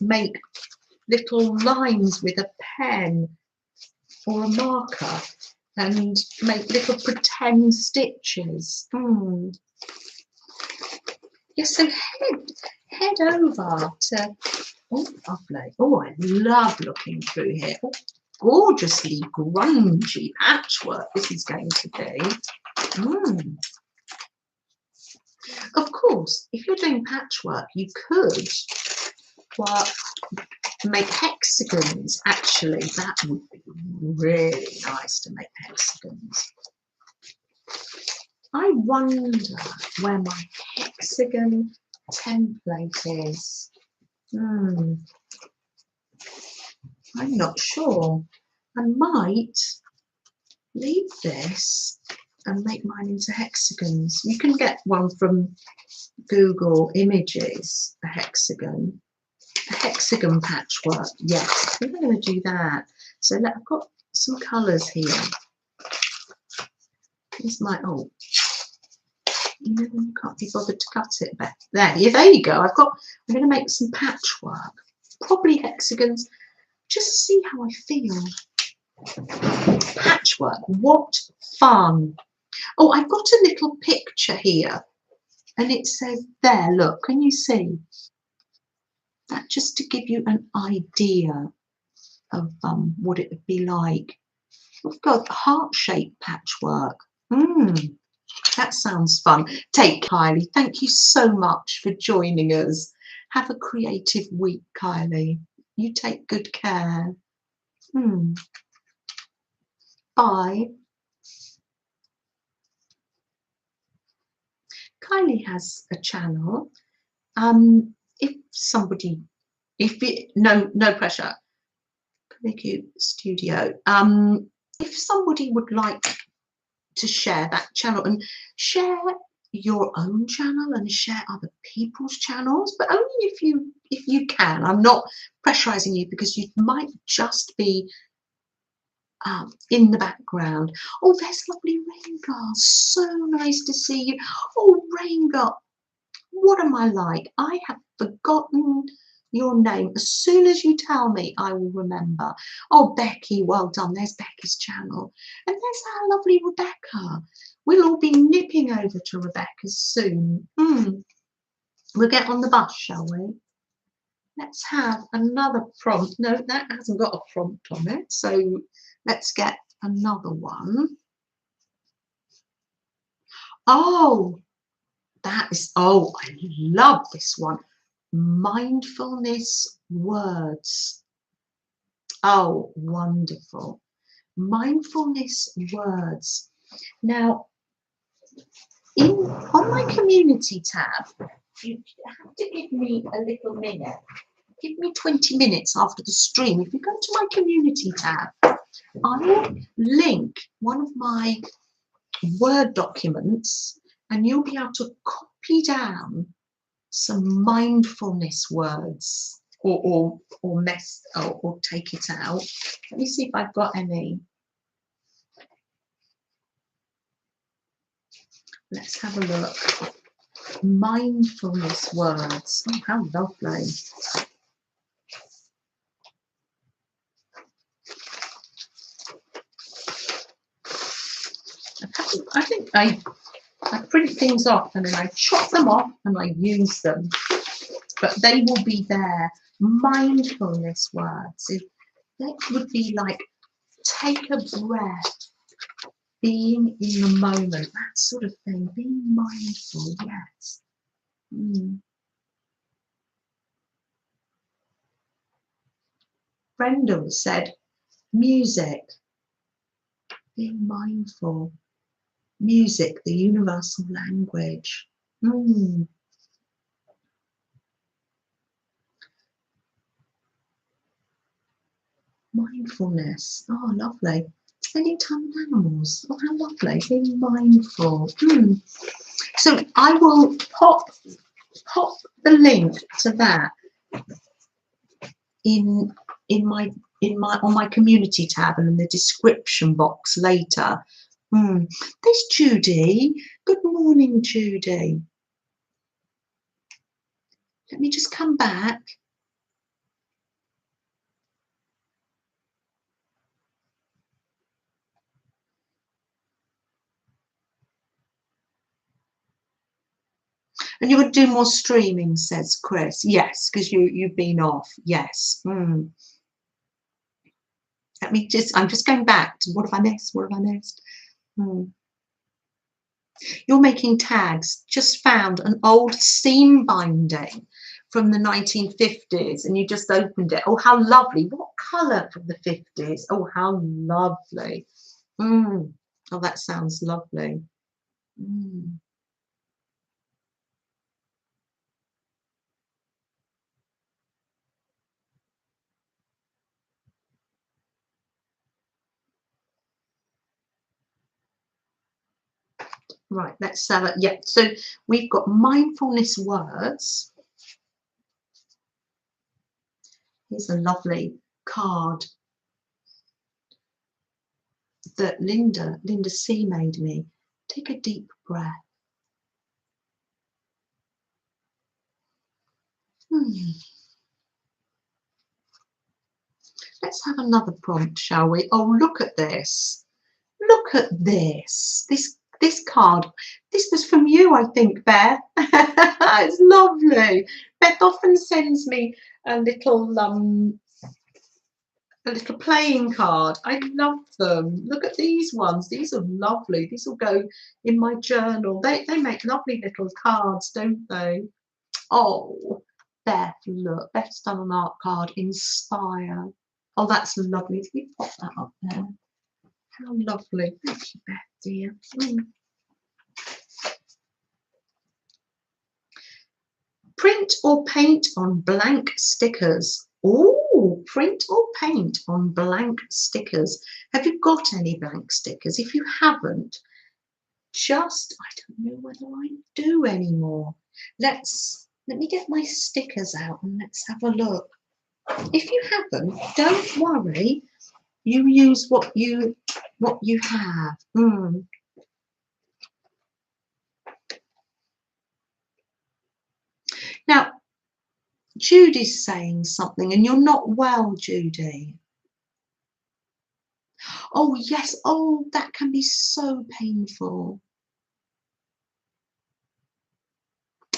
make little lines with a pen or a marker and make little pretend stitches. Yes, so head over to... Oh, lovely. Oh, I love looking through here. Oh, gorgeously grungy patchwork this is going to be. Of course, if you're doing patchwork, you could work make hexagons. Actually, that would be really nice to make hexagons. I wonder where my hexagon template is. I'm not sure. I might leave this and make mine into hexagons. You can get one from Google Images, a hexagon patchwork. Yes, I think I'm going to do that. So I've got some colours here. This might, oh, you know, you can't be bothered to cut it back. There you go. I'm going to make some patchwork, probably hexagons, just to see how I feel. Patchwork, what fun. Oh, I've got a little picture here and it says there, look, can you see that? Just to give you an idea of what it would be like. We've got heart-shaped patchwork. That sounds fun. Take Kylie, thank you so much for joining us. Have a creative week, Kylie. You take good care. Bye. Kylie has a channel. No pressure. Click Studio. If somebody would like to share that channel and share your own channel and share other people's channels, but only if you can. I'm not pressurizing you because you might just be in the background. Oh, there's lovely Raingar. So nice to see you. Oh, Raingar, what am I like? I have forgotten your name. As soon as you tell me, I will remember. Oh, Becky, well done. There's Becky's channel. And there's our lovely Rebecca. We'll all be nipping over to Rebecca's soon. We'll get on the bus, shall we? Let's have another prompt. No, that hasn't got a prompt on it. So let's get another one. Oh, I love this one. Mindfulness words. Oh, wonderful. Mindfulness words. Now, on my community tab, you have to give me a little minute. Give me 20 minutes after the stream. If you go to my community tab, I will link one of my Word documents and you'll be able to copy down some mindfulness words or take it out. Let me see if I've got any. Let's have a look. Mindfulness words. Oh, how lovely. I think I print things off and then I chop them off and I use them. But they will be there. Mindfulness words. That would be like take a breath, being in the moment, that sort of thing. Being mindful, yes. Brenda said, music, being mindful. Music, the universal language. Mindfulness. Oh, lovely. Spending time with animals. Oh, how lovely. Being mindful. So I will pop the link to that on my community tab and in the description box later. There's Judy. Good morning, Judy. Let me just come back. And you would do more streaming, says Chris. Yes, because you've been off. Yes. I'm just going back to what have I missed? What have I missed? You're making tags. Just found an old seam binding from the 1950s, and you just opened it. Oh, how lovely. What colour from the 50s? Oh, how lovely. Oh, that sounds lovely. Right, let's have it. Yeah, so we've got mindfulness words. Here's a lovely card that Linda C made me. Take a deep breath. Let's have another prompt, shall we? Oh, look at this. Look at this. This card. This was from you, I think, Beth. It's lovely. Beth often sends me a little playing card. I love them. Look at these ones. These are lovely. These will go in my journal. They make lovely little cards, don't they? Oh, Beth, look. Beth's done an art card. Inspire. Oh, that's lovely. Can you pop that up there? How lovely. Thank you, Beth, dear. Print or paint on blank stickers. Oh, print or paint on blank stickers. Have you got any blank stickers? If you haven't, I don't know whether I do anymore. Let me get my stickers out and let's have a look. If you haven't, don't worry. You use what you have. Now, Judy's saying something, and you're not well, Judy. Oh, yes. Oh, that can be so painful.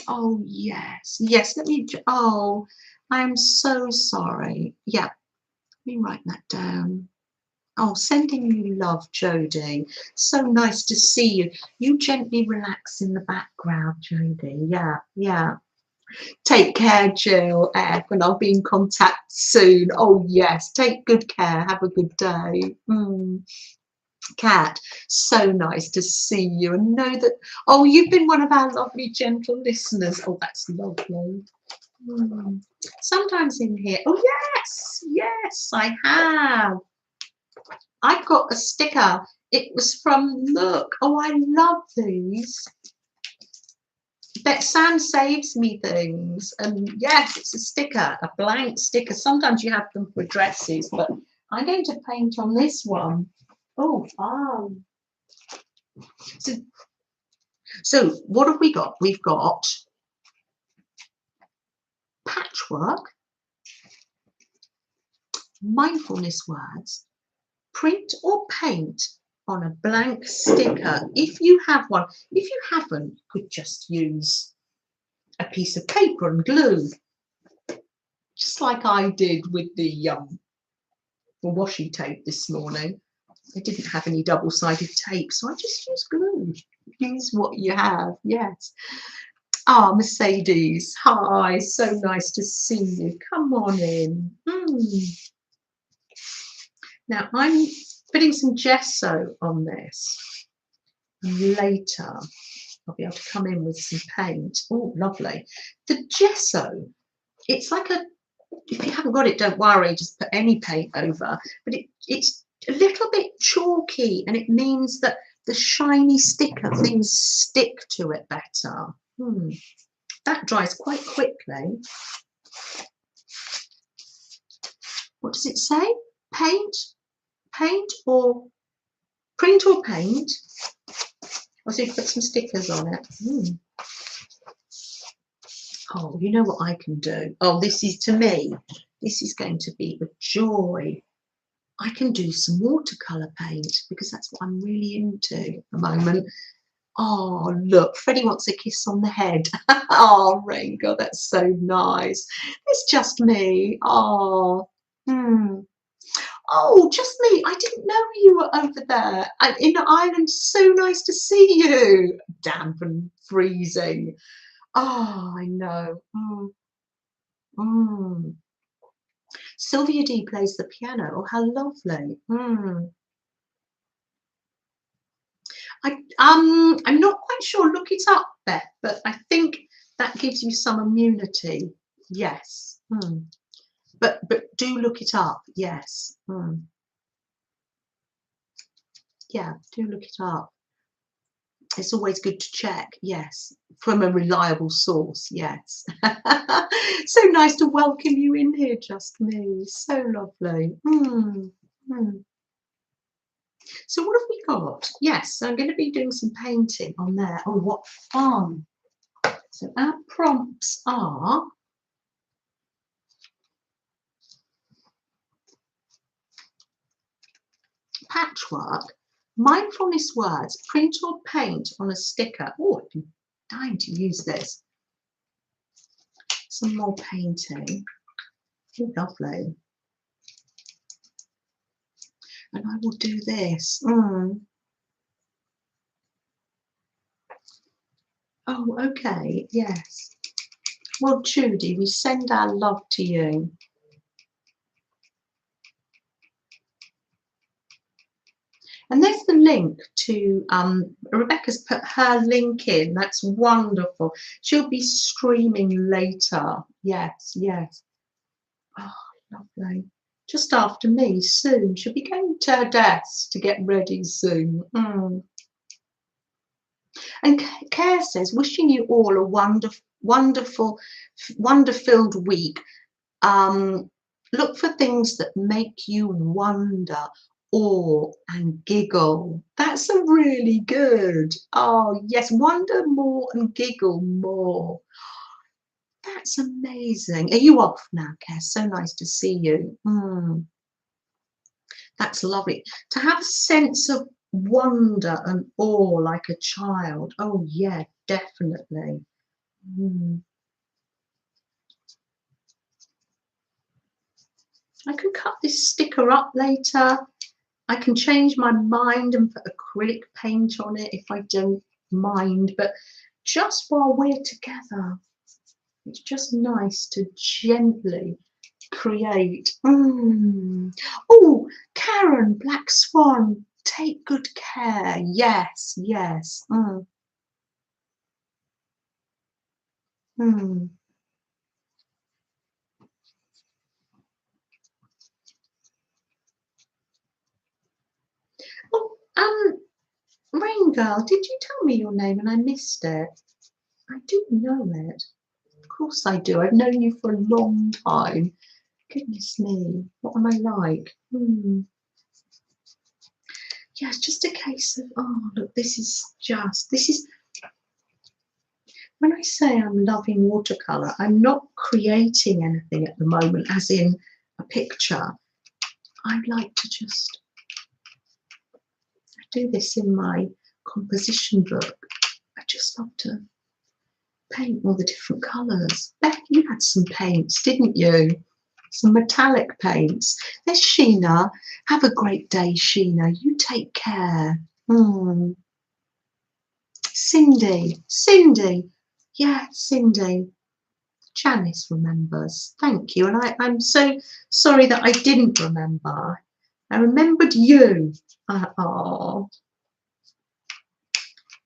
Oh, yes. Yes, oh, I am so sorry. Yeah, let me write that down. Oh, sending you love, Jodie. So nice to see you. You gently relax in the background, Jodie. Yeah, yeah. Take care, Jill, F, and I'll be in contact soon. Oh, yes. Take good care. Have a good day. Kat, so nice to see you and know that, oh, you've been one of our lovely, gentle listeners. Oh, that's lovely. Sometimes in here, oh, yes, I have. I've got a sticker. It was from, look, oh, I love these. That Sam saves me things, and yes, it's a sticker, a blank sticker. Sometimes you have them for dresses, but I'm going to paint on this one. Oh, fun. So what have we got? We've got patchwork, mindfulness words, print or paint on a blank sticker. If you have one, if you haven't, you could just use a piece of paper and glue, just like I did with the washi tape this morning. I didn't have any double-sided tape, so I just used glue. Use what you have, yes. Ah, Mercedes, hi, so nice to see you. Come on in. Now, I'm putting some gesso on this. Later, I'll be able to come in with some paint. Oh, lovely. The gesso, it's like if you haven't got it, don't worry, just put any paint over. But it's a little bit chalky, and it means that the shiny sticker things stick to it better. That dries quite quickly. What does it say? Paint or print or paint. Or so you put some stickers on it. Oh, you know what I can do? Oh, this is, to me, this is going to be a joy. I can do some watercolour paint because that's what I'm really into at the moment. Oh, look, Freddie wants a kiss on the head. Oh, Raingo, that's so nice. It's just me. Oh, Oh, just me. I didn't know you were over there in Ireland. So nice to see you. Damp and freezing. Oh, I know. Sylvia D plays the piano. Oh, how lovely. I'm not quite sure. Look it up, Beth, but I think that gives you some immunity. Yes. But do look it up. Yes. Yeah, do look it up. It's always good to check. Yes, from a reliable source. Yes. So nice to welcome you in here, Just Me. So lovely. So what have we got? Yes, so I'm going to be doing some painting on there. Oh, what fun. So our prompts are patchwork, mindfulness words, print or paint on a sticker. Oh, I'd be dying to use this. Some more painting. Oh, lovely. And I will do this. Oh, okay, yes. Well, Judy, we send our love to you. And there's the link to, Rebecca's put her link in. That's wonderful. She'll be streaming later. Yes, yes. Oh, lovely. Just after me soon. She'll be going to her desk to get ready soon. And Care says, wishing you all a wonderful, wonder-filled week. Look for things that make you wonder, awe, and giggle. That's a really good. Oh, yes, wonder more and giggle more. That's amazing. Are you off now, Kes? So nice to see you. That's lovely. To have a sense of wonder and awe like a child. Oh, yeah, definitely. I can cut this sticker up later. I can change my mind and put acrylic paint on it if I don't mind. But just while we're together, it's just nice to gently create. Oh, Karen, Black Swan, take good care. Yes, yes. Oh, Rain Girl, did you tell me your name and I missed it? I do know it. Of course I do. I've known you for a long time. Goodness me, what am I like? Yeah, it's just a case of, oh, look, this is, when I say I'm loving watercolour, I'm not creating anything at the moment, as in a picture. I like to just, I do this in my composition book. I just love to paint all the different colours. Beth, you had some paints, didn't you? Some metallic paints. There's Sheena. Have a great day, Sheena. You take care. Cindy. Yeah, Cindy. Janice remembers. Thank you. And I'm so sorry that I didn't remember. I remembered you. Oh.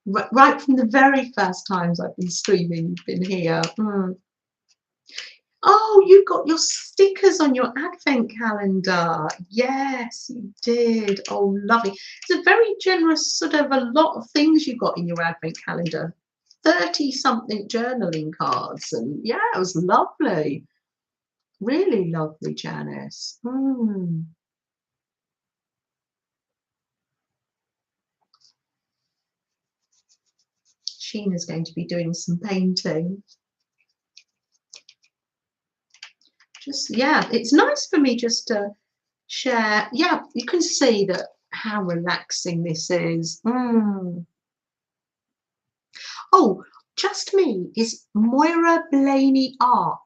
Right from the very first times I've been streaming, you've been here. Oh, you got your stickers on your advent calendar. Yes, you did. Oh, lovely. It's a very generous sort of a lot of things you got in your advent calendar. 30-something journaling cards. And yeah, it was lovely. Really lovely, Janice. Sheena's going to be doing some painting. Just, yeah, it's nice for me just to share. Yeah, you can see that how relaxing this is. Oh, Just Me is Moira Blaney Art.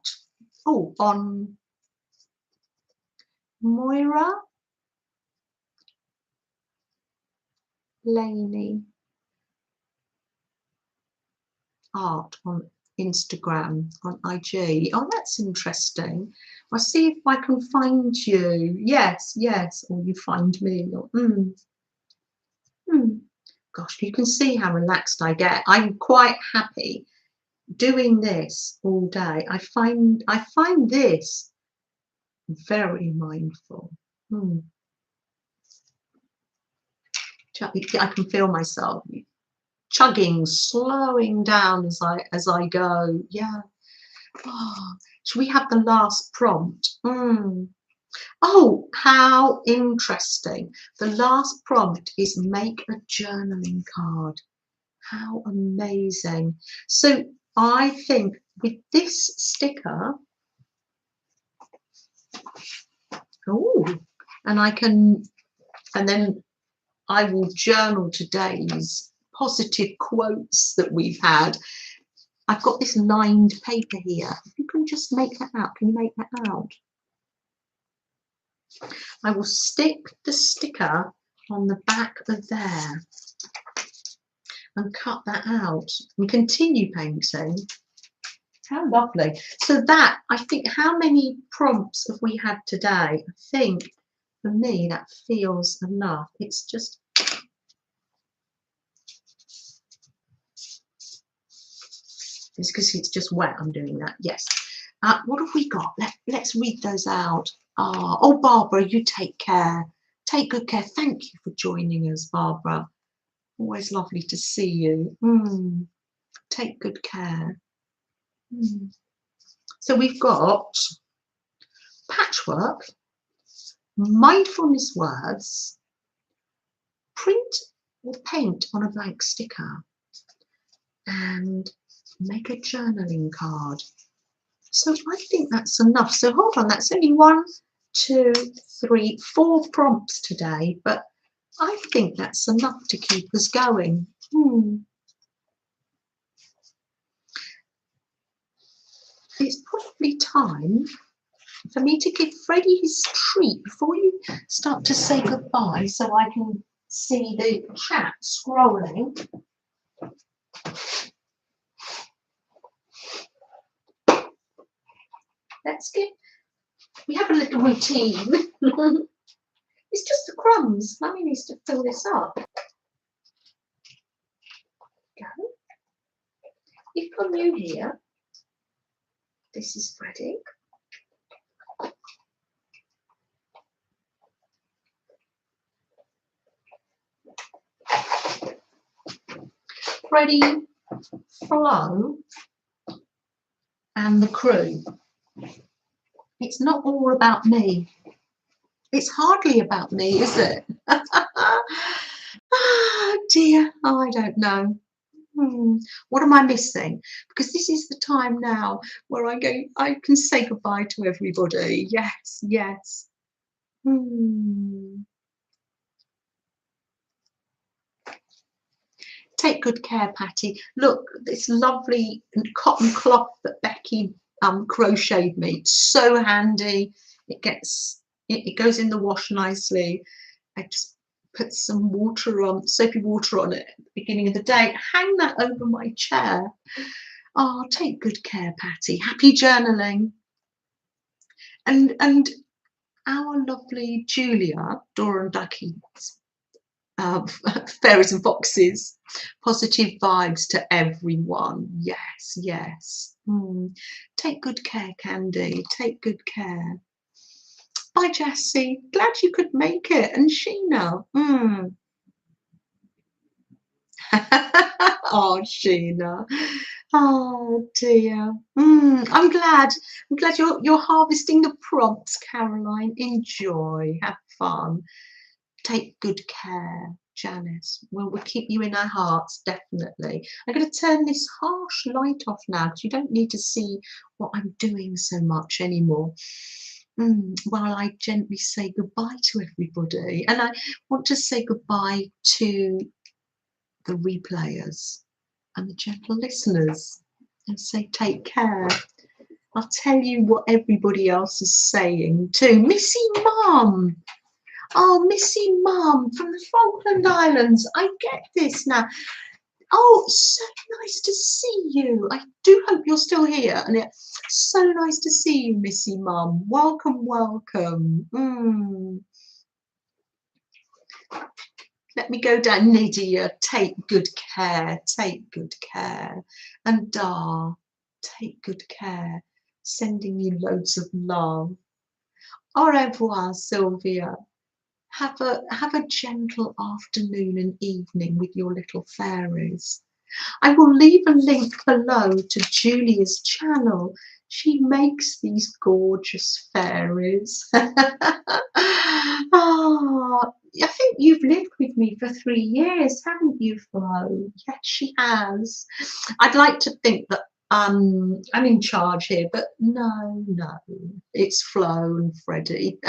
Oh, on Moira Blaney Art on Instagram, on IG. Oh, that's interesting. I'll see if I can find you. Yes, yes, or you find me. Or, Gosh, you can see how relaxed I get. I'm quite happy doing this all day. I find this very mindful. I can feel myself chugging, slowing down as I go. Yeah. Oh, should we have the last prompt? Oh, how interesting. The last prompt is make a journaling card. How amazing. So I think with this sticker, and then I will journal today's positive quotes that we've had. I've got this lined paper here. If you can just make that out. Can you make that out? I will stick the sticker on the back of there and cut that out and continue painting. How lovely. So that, I think, how many prompts have we had today? I think for me that feels enough. It's just it's because it's just wet. I'm doing that. Yes. What have we got? Let's read those out. Oh, Barbara, you take care. Take good care. Thank you for joining us, Barbara. Always lovely to see you. Take good care. So we've got patchwork, mindfulness words, print or paint on a blank sticker, and make a journaling card. So I think that's enough. So hold on, that's only 1, 2, 3, 4 prompts today, but I think that's enough to keep us going. It's probably time for me to give Freddie his treat before you start to say goodbye, so I can see the chat scrolling. We have a little routine. It's just the crumbs. Mummy needs to fill this up. Go. If you're new here, this is Freddie. Freddie, Flo, and the crew. It's not all about me. It's hardly about me, is it? Oh dear, I don't know. What am I missing? Because this is the time now where I can say goodbye to everybody. Yes, yes. Take good care, Patty. Look, this lovely cotton cloth that Becky crocheted me. So handy. It goes in the wash nicely. I just put some water on, soapy water on it at the beginning of the day. Hang that over my chair. Oh, take good care, Patty. Happy journaling. And our lovely Julia, Dora and Ducky's Fairies and Foxes, positive vibes to everyone. Yes, yes. Take good care, Candy. Take good care. Bye, Jessie. Glad you could make it. And Sheena. Oh, Sheena. Oh dear. I'm glad you're harvesting the prompts, Caroline. Enjoy. Have fun. Take good care, Janice. We'll keep you in our hearts, definitely. I'm going to turn this harsh light off now because you don't need to see what I'm doing so much anymore. While I gently say goodbye to everybody. And I want to say goodbye to the replayers and the gentle listeners and say take care. I'll tell you what everybody else is saying too. Missy Mum. Oh, Missy Mum from the Falkland Islands. I get this now. Oh, so nice to see you. I do hope you're still here. And it's so nice to see you, Missy Mum. Welcome, welcome. Let me go down. Nydia, take good care. Take good care. And Dar, take good care. Sending you loads of love. Au revoir, Sylvia. Have a gentle afternoon and evening with your little fairies. I will leave a link below to Julia's channel. She makes these gorgeous fairies. Oh, I think you've lived with me for 3 years, haven't you, Flo? Yes, she has. I'd like to think that I'm in charge here, but no, it's Flo and Freddie.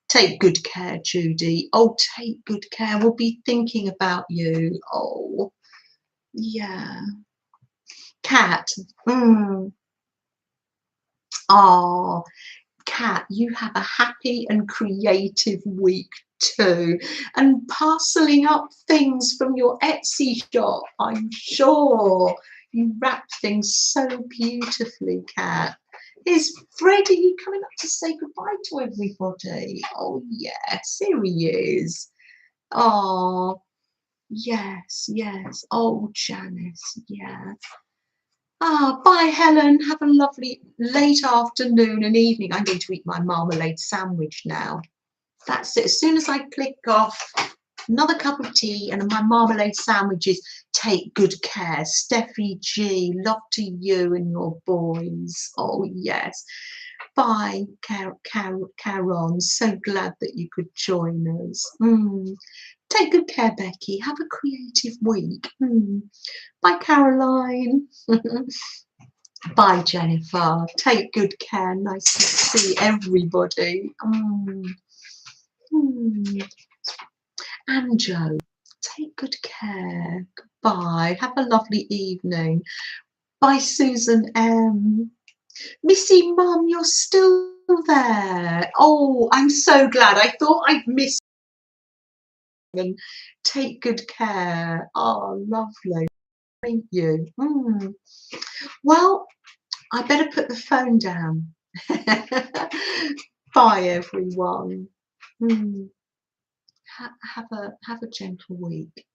Take good care, Judy. Oh, take good care. We'll be thinking about you. Oh, yeah. Cat. Oh, Cat, you have a happy and creative week too. And parceling up things from your Etsy shop, I'm sure. You wrap things so beautifully, Cat. Is Freddie coming up to say goodbye to everybody? Oh, yes, here he is. Oh, yes. Oh, Janice, yes. Ah, bye, Helen. Have a lovely late afternoon and evening. I'm going to eat my marmalade sandwich now. That's it. As soon as I click off, another cup of tea and my marmalade sandwiches. Take good care. Steffi G, love to you and your boys. Oh, yes. Bye, Caron. So glad that you could join us. Take good care, Becky. Have a creative week. Bye, Caroline. Bye, Jennifer. Take good care. Nice to see everybody. Anjo, take good care. Goodbye. Have a lovely evening. Bye, Susan M. Missy Mum, you're still there. Oh, I'm so glad. I thought I'd missed you. And take good care. Oh, lovely. Thank you. Well, I better put the phone down. Bye, everyone. Have a gentle week.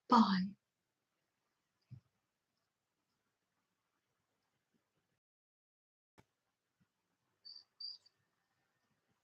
Bye.